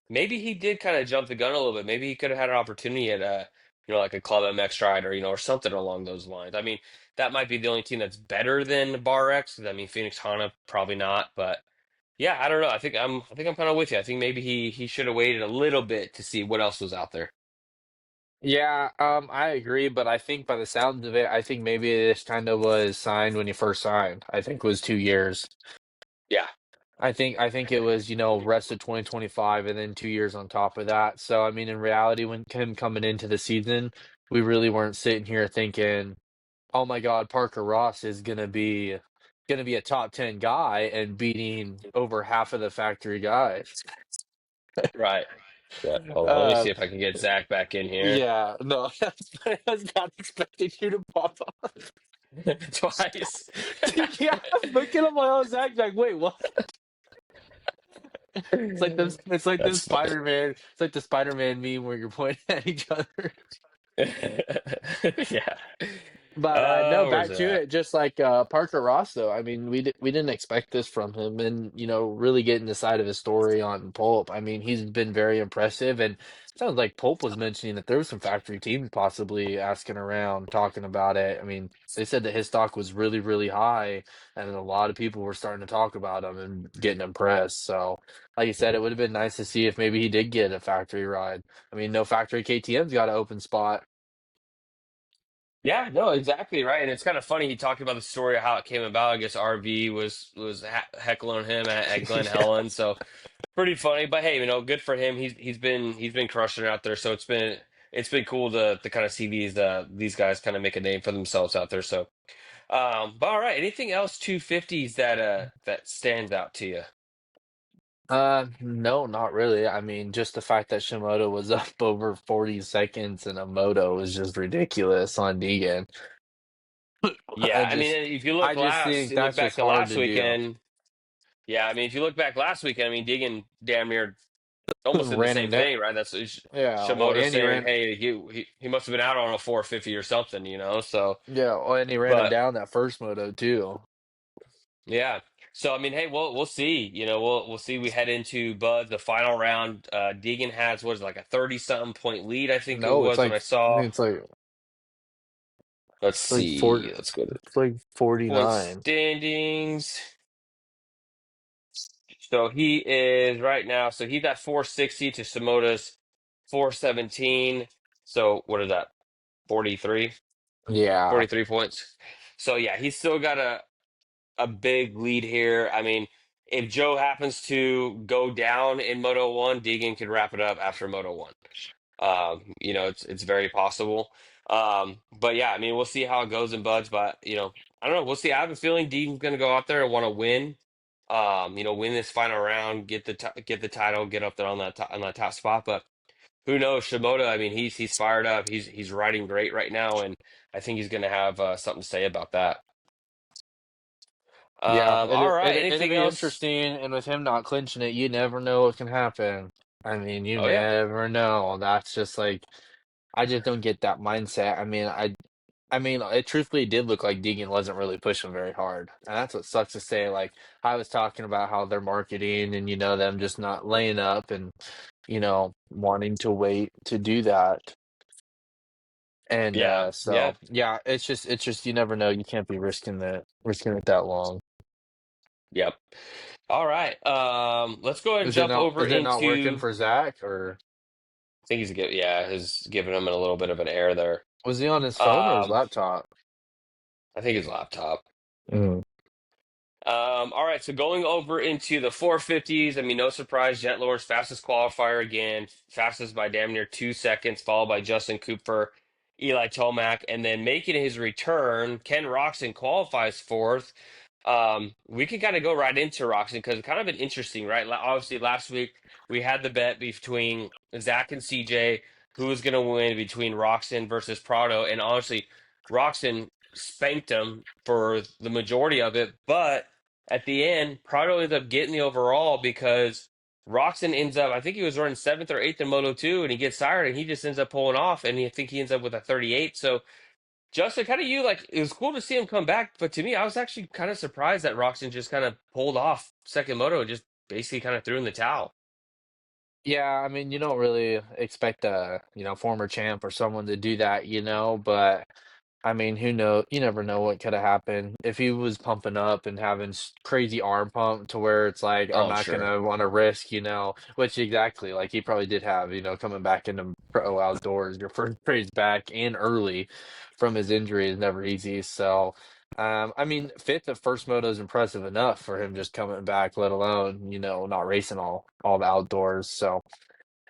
maybe he did kind of jump the gun a little bit. Maybe he could have had an opportunity at like a Club MX ride or something along those lines. I mean, that might be the only team that's better than Bar X. 'Cause, I mean, Phoenix Hana probably not, but yeah, I don't know. I think I'm kind of with you. I think maybe he should have waited a little bit to see what else was out there. yeah, I agree, but I think by the sounds of it, I think maybe this kind of was signed when he first signed. I think it was 2 years. Yeah. I think it was, rest of 2025 and then 2 years on top of that. So I mean, in reality, when him coming into the season, we really weren't sitting here thinking, "Oh my God, Parker Ross is gonna be a top 10 guy and beating over half of the factory guys." Right. Yeah. Hold on. Let me Uh, see if I can get Zach back in here yeah, no, I was not expecting you to pop up. twice. Dude, yeah, I'm looking at my own Zach, like, wait, what? It's like this. It's like this That's funny. Spider-Man. It's like the Spider-Man meme where you're pointing at each other. Yeah. But no, Where's back it to at? it. Just like Parker Ross, though. I mean, we didn't expect this from him, and really getting the side of his story on Pulp. I mean, he's been very impressive, and it sounds like Pulp was mentioning that there was some factory teams possibly asking around, talking about it. I mean, they said that his stock was really, really high, and a lot of people were starting to talk about him and getting impressed. So, like you said, it would have been nice to see if maybe he did get a factory ride. I mean, no factory KTM's got an open spot. Yeah, no, exactly right. And it's kind of funny. He talked about the story of how it came about. I guess RV was heckling him at Glen Yeah. Helen, so pretty funny. But hey, good for him. He's been crushing it out there. So it's been cool to kind of see these guys kind of make a name for themselves out there. So, but all right. Anything else 250s that stands out to you? No, not really. I mean, just the fact that Shimoda was up over 40 seconds in a moto was just ridiculous on Deegan. I Yeah, I mean, just, if you look I just last, think you look that's back just to hard last to do. weekend. Yeah, I mean, if you look back last weekend, I mean, Deegan damn near almost did the Ran him same down. thing, right? That's Yeah, well, Shimoda and he saying, ran. "Hey, he must have been out on a 450 or something." So, Yeah, well, and he ran him but down that first moto too. yeah. So I mean, hey, we'll see. We'll see. We head into Bud the final round. Deegan has what is it, like a 30-something point lead, I think it No, was when I I saw. think Let's it's like 40, see. Let's go to it's like point 49. standings. So he is right now. So he's at 460 to Shimoda's 417. So what is that? 43? Yeah. 43 points. So yeah, he's still got a big lead here. I mean, if Joe happens to go down in Moto 1, Deegan could wrap it up after Moto 1. It's very possible. But yeah, I mean, we'll see how it goes in Buds, but I don't know. We'll see. I have a feeling Deegan's going to go out there and want to win. Win this final round, get the title, get up there on that top spot. But who knows? Shimoda, I mean, he's fired up. He's riding great right now, and I think he's going to have something to say about that. Yeah, All right. it'd Anything be else? interesting, and with him not clinching it, you never know what can happen. I mean, you Oh yeah, never know. That's just like I just don't get that mindset. I mean, it truthfully did look like Deegan wasn't really pushing very hard, and that's what sucks to say. Like I was talking about how they're marketing, and them just not laying up and wanting to wait to do that. And yeah, yeah, so yeah, it's just you never know. You can't be risking it that long. yep. All right. Let's go ahead and jump over Is it not working into. for Zach, or I think he's giving him a little bit of an air there. was he on his phone or his Um, laptop? I think his laptop. Mm. All right, so going over into the 450s, I mean, no surprise, Jet Lawrence fastest qualifier again, fastest by damn near 2 seconds, followed by Justin Cooper, Eli Tomac, and then making his return, Ken Roxon qualifies fourth. We can kind of go right into Roxon because kind of an interesting, right? Obviously, last week we had the bet between Zach and CJ, who was going to win between Roxon versus Prado, and honestly, Roxon spanked him for the majority of it, but at the end, Prado ends up getting the overall because Roxon ends up, I think he was running seventh or eighth in Moto 2, and he gets tired and he just ends up pulling off, and I think he ends up with a 38. So, Justin, kind of you, like, it was cool to see him come back, but to me, I was actually kind of surprised that Roxon just kind of pulled off second moto and just basically kind of threw in the towel. Yeah, I mean, you don't really expect a, former champ or someone to do that, but I mean, who knows? You never know what could have happened. If he was pumping up and having crazy arm pump to where it's like, I'm Oh, not sure. gonna want to risk, which exactly like he probably did have, coming back into pro outdoors, your first race back and early from his injury is never easy. So, I mean, fifth at first moto is impressive enough for him just coming back, let alone, not racing all the outdoors. So.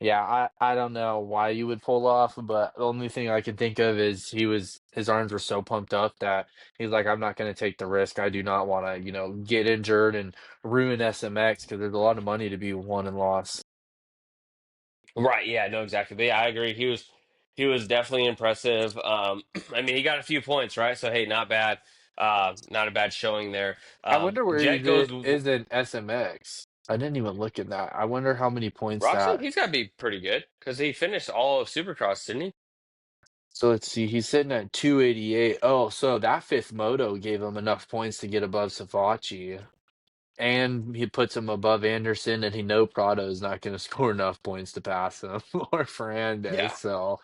Yeah, I don't know why you would pull off, but the only thing I can think of is his arms were so pumped up that he's like, I'm not going to take the risk. I do not want to, get injured and ruin SMX because there's a lot of money to be won and lost. Right, yeah, no, exactly. But yeah, I agree. He was definitely impressive. I mean, he got a few points, right? So hey, not bad. Not a bad showing there. I wonder where Jet goes is in SMX. I didn't even look at that. I wonder how many points Roxon, that. he's got to be pretty good because he finished all of Supercross, didn't he? So let's see, he's sitting at 288. Oh, so that fifth moto gave him enough points to get above Safachi. And he puts him above Anderson, and he know Prado is not going to score enough points to pass him or Fernandez. Yeah. So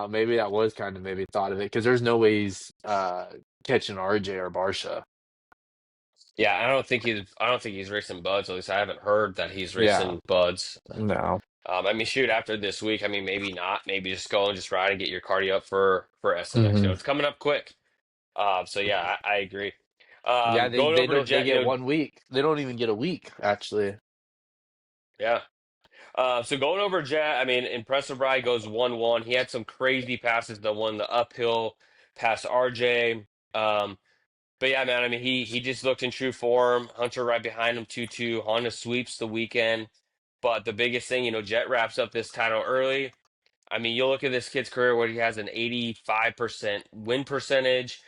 maybe that was kind of maybe thought of it because there's no way he's catching RJ or Barsha. Yeah, I don't think he's racing Buds. At least I haven't heard that he's Yeah, racing Buds. no. I mean, shoot, after this week, I mean, maybe not. Maybe just go and just ride and get your cardio up for SMX. Hmm. It's coming up quick. So yeah, I agree. Yeah, Going they over to don't they Jet, get 1 week. They don't even get a week actually. yeah. So going over Jet, I mean, impressive ride goes 1-1. He had some crazy passes that won the uphill past RJ. Um, but yeah, man, I mean, he just looked in true form. Hunter right behind him, 2-2. Honda sweeps the weekend. But the biggest thing, Jet wraps up this title early. I mean, you look at this kid's career where he has an 85% win percentage.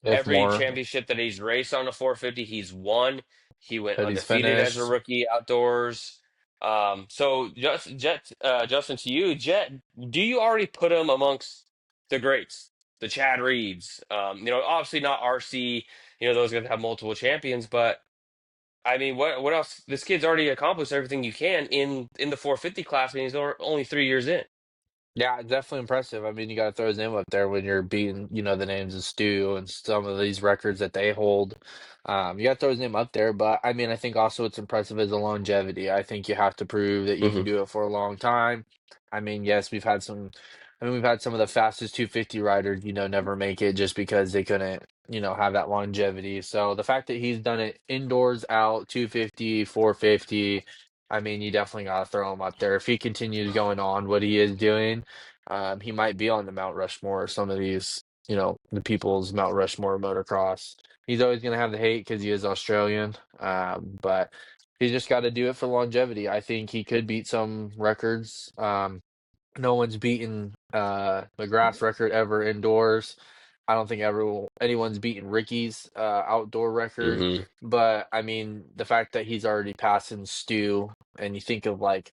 If Every more championship that he's raced on a 450, he's won. He went that he's undefeated as a finished. rookie outdoors. So Justin, to you, Jet, do you already put him amongst the greats, the Chad Reeds? Obviously not RC. Those guys have multiple champions, but I mean, what else? This kid's already accomplished everything you can in the 450 class, and he's only 3 years in. Yeah, definitely impressive. I mean, you got to throw his name up there when you're beating, the names of Stu and some of these records that they hold. You got to throw his name up there. But I mean, I think also it's impressive as a longevity. I think you have to prove that you can Hmm. do it for a long time. I mean, yes, we've had some of the fastest 250 riders, never make it just because they couldn't, have that longevity. So the fact that he's done it indoors, out, 250, 450. I mean, you definitely got to throw him up there. If he continues going on what he is doing, he might be on the Mount Rushmore or some of these, the people's Mount Rushmore of motocross. He's always going to have the hate because he is Australian, but he's just got to do it for longevity. I think he could beat some records. No one's beaten McGrath's record ever indoors. I don't think anyone's beaten Ricky's outdoor record. Hmm. But I mean, the fact that he's already passing Stu, and you think of like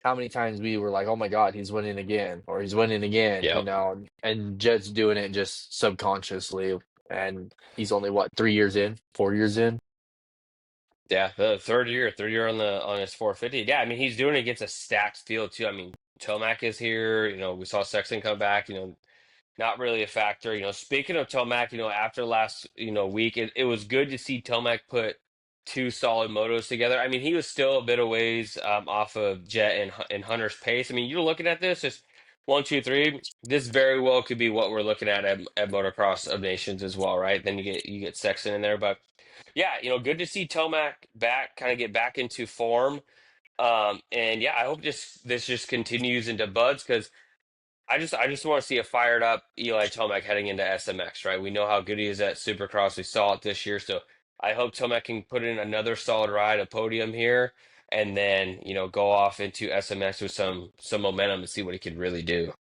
how many times we were like, "Oh my God, he's winning again," or "He's winning again," Yep. and Jed's doing it just subconsciously, and he's only what 3 years in, 4 years in. Yeah, the third year on his 450. Yeah, I mean he's doing it against a stacked field too. I mean Tomac is here. We saw Sexton come back. Not really a factor. Speaking of Tomac, after last week, it was good to see Tomac put two solid motos together. I mean he was still a bit of ways off of Jet and Hunter's pace. I mean you're looking at this just one, two, three. This very well could be what we're looking at Motocross of Nations as well, right? Then you get Sexton in there, but. Yeah, good to see Tomac back, kind of get back into form. And yeah, I hope this just continues into buds because I just want to see a fired up Eli Tomac heading into SMX, right? We know how good he is at Supercross. We saw it this year, so I hope Tomac can put in another solid ride, a podium here, and then go off into SMX with some momentum and see what he could really do.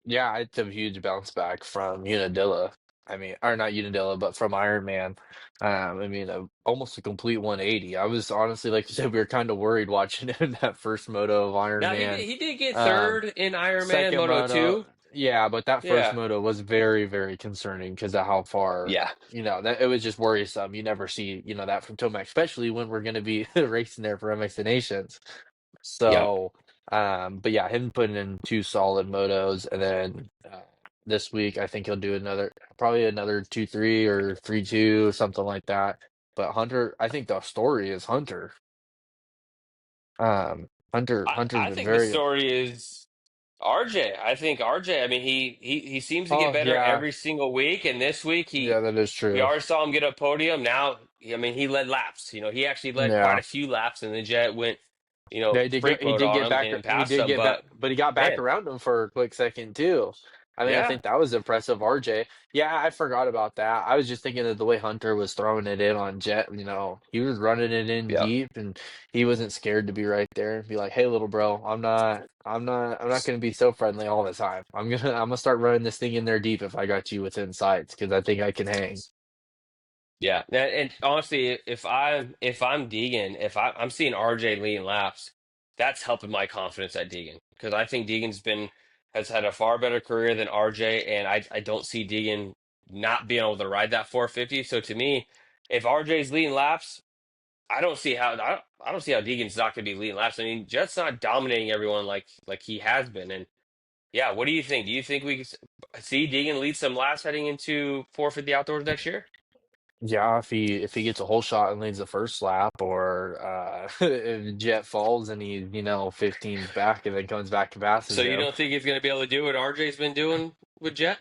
Yeah, it's a huge bounce back from Unadilla. I mean, or not Unadilla, but from Iron Man. I mean, almost a complete 180. I was honestly, like you said, we were kind of worried watching him in that first moto of Iron Now Man. he did get Um, third in Ironman Second Moto moto, 2. yeah, but that first Yeah. moto was very, very concerning because of how far, Yeah. that it was just worrisome. You never see, that from Tomac, especially when we're going to be racing there for MX Nations. Yep. So, but yeah, him putting in two solid motos, and then this week I think he'll do probably another 2-3 or 3-2, something like that. But Hunter, I think the story is Hunter. Hunter's I been think the very. story is RJ. I think RJ, I mean, he seems to get Oh better yeah, every single week, and this week yeah, that is we true. already saw him get a podium. Now, I mean, he led laps. He actually led quite Yeah. a few laps, and the Jet went, Yeah, freak he mode did on get him back. and He passed did him. get back, But but he got back man, around him for a quick second too. I mean, I yeah, think that was impressive, RJ. Yeah, I forgot about that. I was just thinking of the way Hunter was throwing it in on Jet. He was running it in yeah. deep, and he wasn't scared to be right there and be like, "Hey, little bro, I'm not going to be so friendly all the time. I'm gonna start running this thing in there deep if I got you within sights because I think I can hang." Yeah, and honestly, if I'm Deegan, if I'm seeing RJ leading laps, that's helping my confidence at Deegan because I think has had a far better career than RJ, and I don't see Deegan not being able to ride that 450. So to me, if RJ's leading laps, I don't see how Deegan's not going to be leading laps. I mean, Jet's not dominating everyone like he has been, and yeah, what do you think? Do you think we could see Deegan lead some laps heading into 450 outdoors next year? Yeah, if he gets a whole shot and leads the first lap, or if Jet falls and he 15's back and then comes back and So passes you him. don't think he's going to be able to do what RJ's been doing with Jet?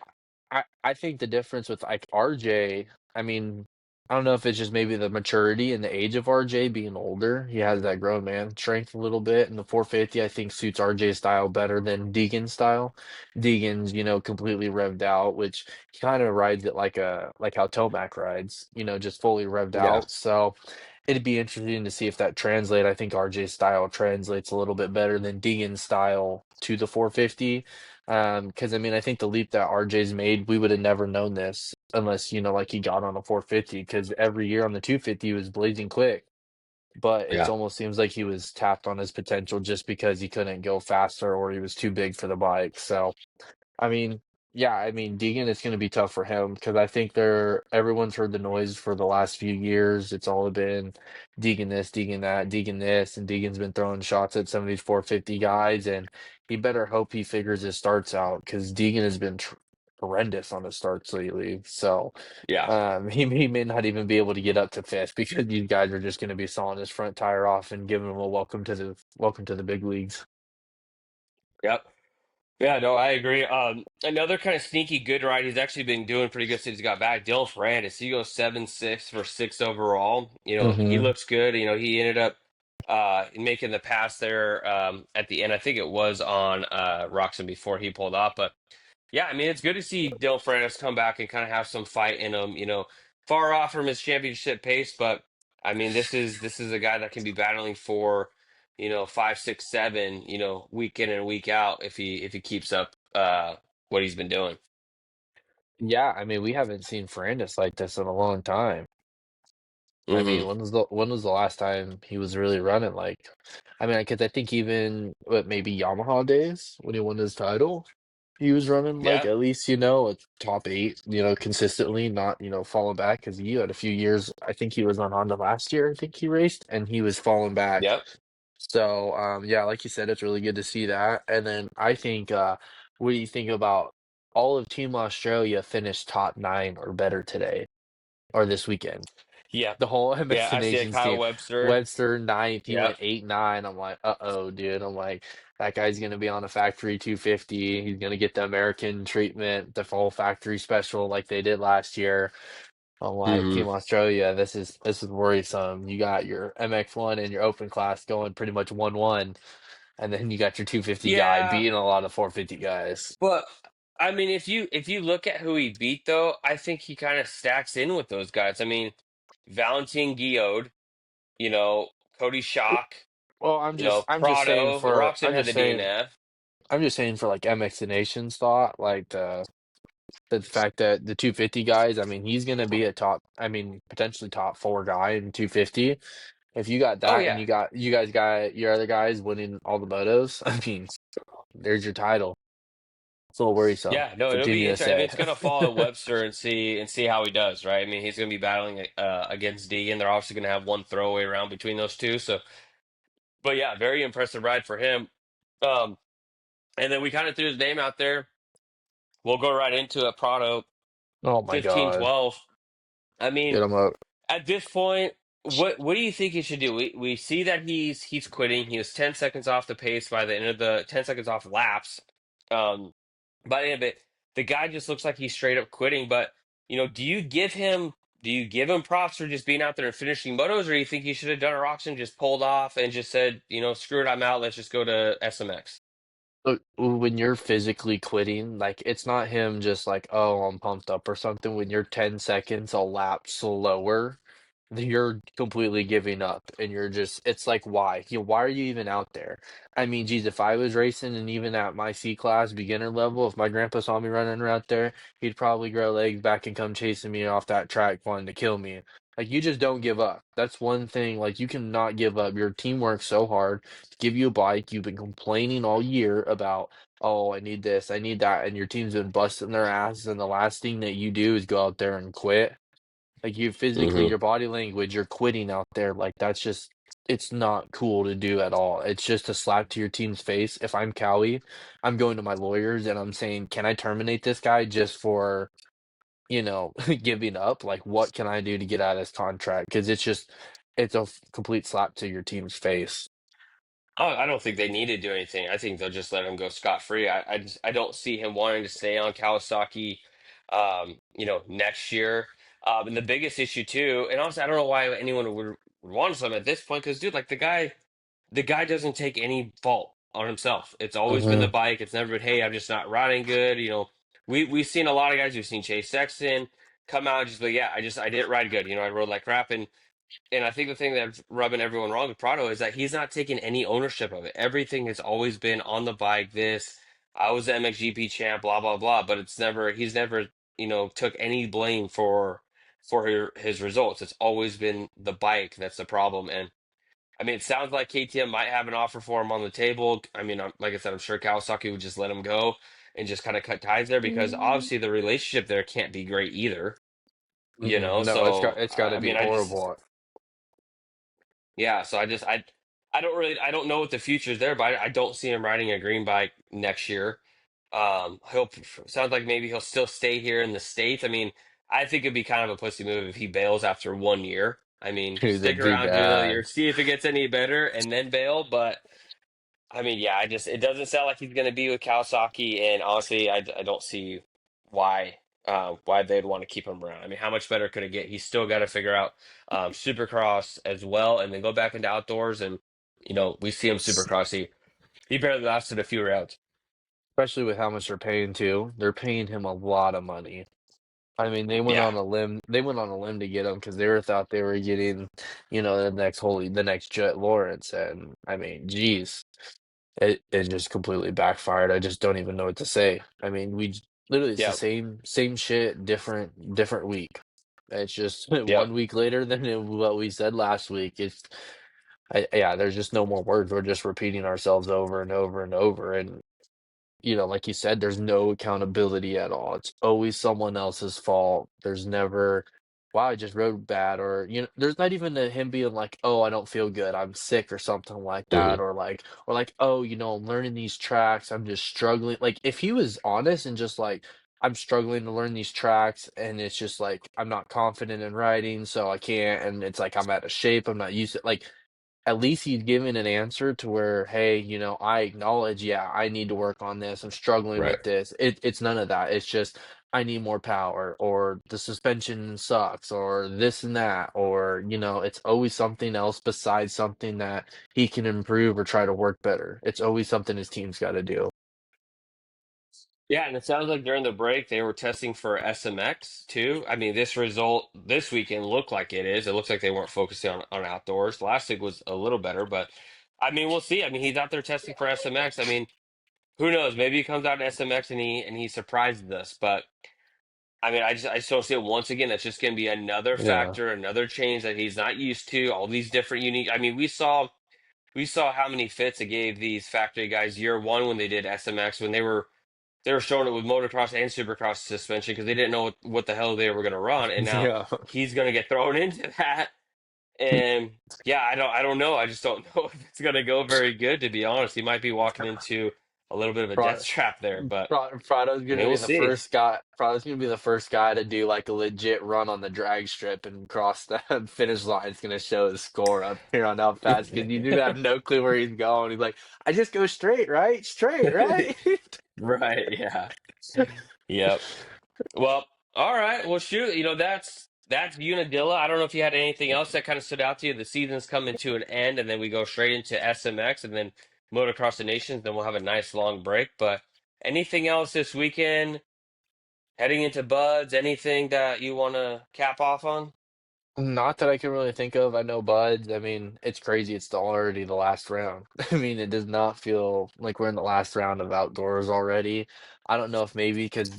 I think the difference with like RJ, I mean, I don't know if it's just maybe the maturity and the age of RJ being older. He has that grown man strength a little bit, and the 450 I think suits RJ's style better than Deegan's style. Deegan's, completely revved out, which he kind of rides it like how Tomac rides, just fully revved Yeah, out. So it'd be interesting to see if that translate. I think RJ's style translates a little bit better than Deegan's style to the 450. Because I mean, I think the leap that RJ's made, we would have never known this unless, like he got on a 450. Because every year on the 250 he was blazing quick, but it yeah, almost seems like he was tapped on his potential just because he couldn't go faster or he was too big for the bike. So I mean, yeah, I mean, Deegan, it's going to be tough for him because I think everyone's heard the noise for the last few years. It's all been Deegan this, Deegan that, Deegan this, and Deegan's been throwing shots at some of these 450 guys, and he better hope he figures his starts out because Deegan has been horrendous on his starts lately. So yeah, he may not even be able to get up to fifth because these guys are just going to be sawing his front tire off and giving him a welcome to the big leagues. yep. Yeah, no, I agree. Another kind of sneaky good ride he's actually been doing pretty good since he got back. Dylan Ferrandis, he goes 7-6 for sixth overall. He Hmm. looks good. He ended up making the pass there at the end. I think it was on Roxon before he pulled off, but yeah, I mean, it's good to see Dylan Ferrandis come back and kind of have some fight in him. Far off from his championship pace, but I mean, this is a guy that can be battling for, 5, 6, 7, week in and week out if he keeps up what he's been doing. Yeah, I mean, we haven't seen Ferrandis like this in a long time. I mean, Hmm. when was the last time he was really running like? I mean, because I think even maybe Yamaha days when he won his title, he was running like Yeah. at least a top eight, consistently, not falling back because he had a few years. I think he was on Honda last year. I think he raced and he was falling back. Yep. So yeah, like you said, it's really good to see that. And then I think what do you think about all of Team Australia finished top nine or better today or this weekend? Yeah. The whole Yeah. MX I see it. Nations Kyle team. Webster. Webster ninth, he Yep. went 8-9. I'm like, uh-oh, dude. I'm like, that guy's gonna be on a factory 250. He's gonna get the American treatment, the full factory special like they did last year. I'm like, Hmm. Team Australia, this is worrisome. You got your MX1 and your open class going pretty much 1-1, and then you got your 250 guy Yeah. beating a lot of 450 guys. But I mean, if you look at who he beat, though, I think he kind of stacks in with those guys. I mean, Valentin Guillaume, you know, Cody Schock, Well, I'm just saying Prado. for Roxon had the DNF. I'm just saying for like MX Nations thought, like The fact that the 250 guys, I mean, he's going to be a top, I mean, potentially top four guy in 250. If you got Oh that and yeah, you guys got your other guys winning all the motos, I mean, there's your title. It's a little worrisome yeah. No, for it'll Team be interesting. I mean, USA. it's gonna follow Webster and see how he does, right? I mean, he's gonna be battling against Deegan. They're obviously gonna have one throwaway round between those two. So, but yeah, very impressive ride for him. Um, and then we kind of threw his name out there. We'll go right into it. Prado Oh my God. 15-12. I mean, Get him up. at this point, what do you think he should do? We see that he's quitting. He was 10 seconds off the pace by the end of the 10 seconds off laps. Um, by the end of it, the guy just looks like he's straight up quitting. But do you give him props for just being out there and finishing motos, or do you think he should have done a Roxon, just pulled off and just said, screw it, I'm out. Let's just go to SMX. Look, when you're physically quitting, like it's not him just like, oh, I'm pumped up or something. When you're 10 seconds a lap slower, you're completely giving up and you're just, it's like, why? Why are you even out there? I mean, geez, if I was racing and even at my C class beginner level, if my grandpa saw me running out there, he'd probably grow legs back and come chasing me off that track wanting to kill me. Like, you just don't give up. That's one thing. Like, you cannot give up. Your team works so hard give you a bike. You've been complaining all year about, oh, I need this, I need that, and your team's been busting their asses, and the last thing that you do is go out there and quit. Like you physically, Hmm. your body language, you're quitting out there. Like that's just, it's not cool to do at all. It's just a slap to your team's face. If I'm Cowie, I'm going to my lawyers and I'm saying, can I terminate this guy just for, giving up? Like, what can I do to get out of this contract? Because it's just, it's a complete slap to your team's face. Oh, I don't think they need to do anything. I think they'll just let him go scot-free. I don't see him wanting to stay on Kawasaki, next year. And the biggest issue too, and honestly, I don't know why anyone would want him at this point, because dude, like the guy doesn't take any fault on himself. It's always been the Hmm. bike. It's never been, hey, I'm just not riding good. We've seen a lot of guys. We've seen Chase Sexton come out and just be, yeah, I didn't ride good. I rode like crap, and I think the thing that's rubbing everyone wrong with Prado is that he's not taking any ownership of it. Everything has always been on the bike. I was the MXGP champ, blah blah blah. But he's never, took any blame for his results. It's always been the bike that's the problem. And I mean, it sounds like KTM might have an offer for him on the table. I mean, like I said, I'm sure Kawasaki would just let him go and just kind of cut ties there, because obviously the relationship there can't be great either. No, So it's got to I be mean, I just. horrible. Yeah, so I don't know what the future is there, but I don't see him riding a green bike next year. He'll sounds like maybe he'll still stay here in the States. I mean, I think it'd be kind of a pussy move if he bails after 1 year. I mean, Dude, stick that'd be around, do another year, bad. see if it gets any better, and then bail. But I mean, yeah, it doesn't sound like he's going to be with Kawasaki, and honestly, I don't see why why they'd want to keep him around. I mean, how much better could it get? He's still got to figure out Supercross as well, and then go back into outdoors. And we see him Supercross. He barely lasted a few rounds. Especially with how much they're paying too. They're paying him a lot of money. I mean, they went Yeah, on a limb. They went on a limb to get him because they were thought they were getting, the next Jet Lawrence, and I mean, geez, it just completely backfired. I just don't even know what to say. I mean, literally it's the yeah, same shit, different week. It's just yeah. 1 week later than what we said last week. Yeah, there's just no more words. We're just repeating ourselves over and over and over, and like you said, there's no accountability at all. It's always someone else's fault. There's never, wow, I just rode bad, or there's not even him being like, oh, I don't feel good, I'm sick or something like that, Hmm. or like, oh, I'm learning these tracks, I'm just struggling. Like if he was honest and just like, I'm struggling to learn these tracks, and it's just like I'm not confident in riding, so I can't, and it's like I'm out of shape, I'm not used to like at least he's given an answer to where, hey, I acknowledge, yeah, I need to work on this. I'm struggling Right. with this. It's none of that. It's just I need more power, or the suspension sucks, or this and that, or it's always something else besides something that he can improve or try to work better. It's always something his team's got to do. Yeah, and it sounds like during the break they were testing for SMX too. I mean, this result this weekend looked like it is. It looks like they weren't focusing on outdoors. Last week was a little better, but I mean, we'll see. I mean, he's out there testing for SMX. I mean, who knows? Maybe he comes out in SMX and he surprises us. But I mean, I just don't see it once again. That's just going to be another Yeah. factor, another change that he's not used to. All these different unique. I mean, we saw how many fits it gave these factory guys year one when they did SMX when they were showing it with motocross and supercross suspension because they didn't know what the hell they were going to run, and now Yeah. he's going to get thrown into that. And yeah, I don't know. I just don't know if it's going to go very good. To be honest, he might be walking into a little bit of a death trap there, but Prado's I gonna mean, be we'll the see. first guy. Prado's gonna be the first guy to do like a legit run on the drag strip and cross the finish line. It's gonna show his score up here on how fast because he's gonna have no clue where he's going. He's like, I just go straight, right? Straight, right? Right? Yeah. Yep. Well, all right. Well, shoot. That's Unadilla. I don't know if you had anything else that kind of stood out to you. The season's coming to an end, and then we go straight into SMX, and then Motocross the Nations. Then we'll have a nice long break. But anything else this weekend? Heading into Buds? Anything that you want to cap off on? Not that I can really think of. I know Buds. I mean, it's crazy. It's already the last round. I mean, it does not feel like we're in the last round of outdoors already. I don't know if maybe because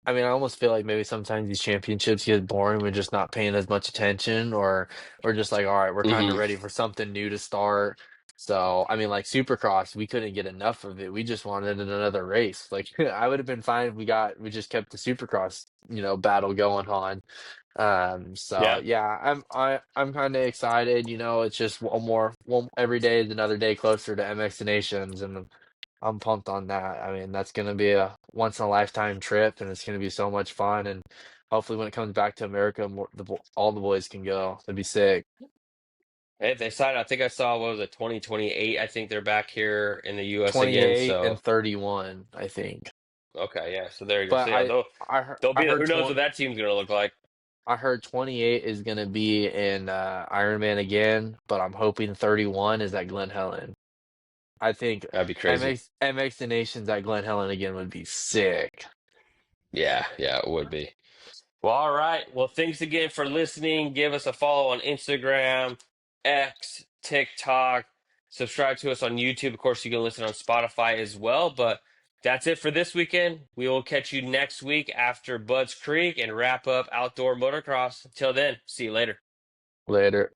I mean, I almost feel like maybe sometimes these championships get boring. We're just not paying as much attention, or we're just like, all right, we're kind of Hmm. ready for something new to start. So, I mean, like Supercross, we couldn't get enough of it. We just wanted another race. Like, I would have been fine if we just kept the Supercross, battle going on. So Yeah. yeah, I'm kind of excited. It's just one every day is another day closer to MX Nations, and I'm pumped on that. I mean, that's gonna be a once in a lifetime trip, and it's gonna be so much fun. And hopefully, when it comes back to America, all the boys can go. That'd be sick. Hey, they signed. I think I saw what was it, 2028. I think they're back here in the U.S. again. 28 and So 31, I think. okay, yeah. So there you go. But So yeah, they'll I be. heard Who knows what that team's gonna look like? I heard 28 is gonna be in Ironman again, but I'm hoping 31 is at Glen Helen. I think That'd be crazy. MX the Nations at Glen Helen again would be sick. Yeah, yeah, it would be. Well, all right. Well, thanks again for listening. Give us a follow on Instagram, X, TikTok. Subscribe to us on YouTube. Of course, you can listen on Spotify as well. But that's it for this weekend. We will catch you next week after Budds Creek and wrap up outdoor motocross. Until then, see you later. Later.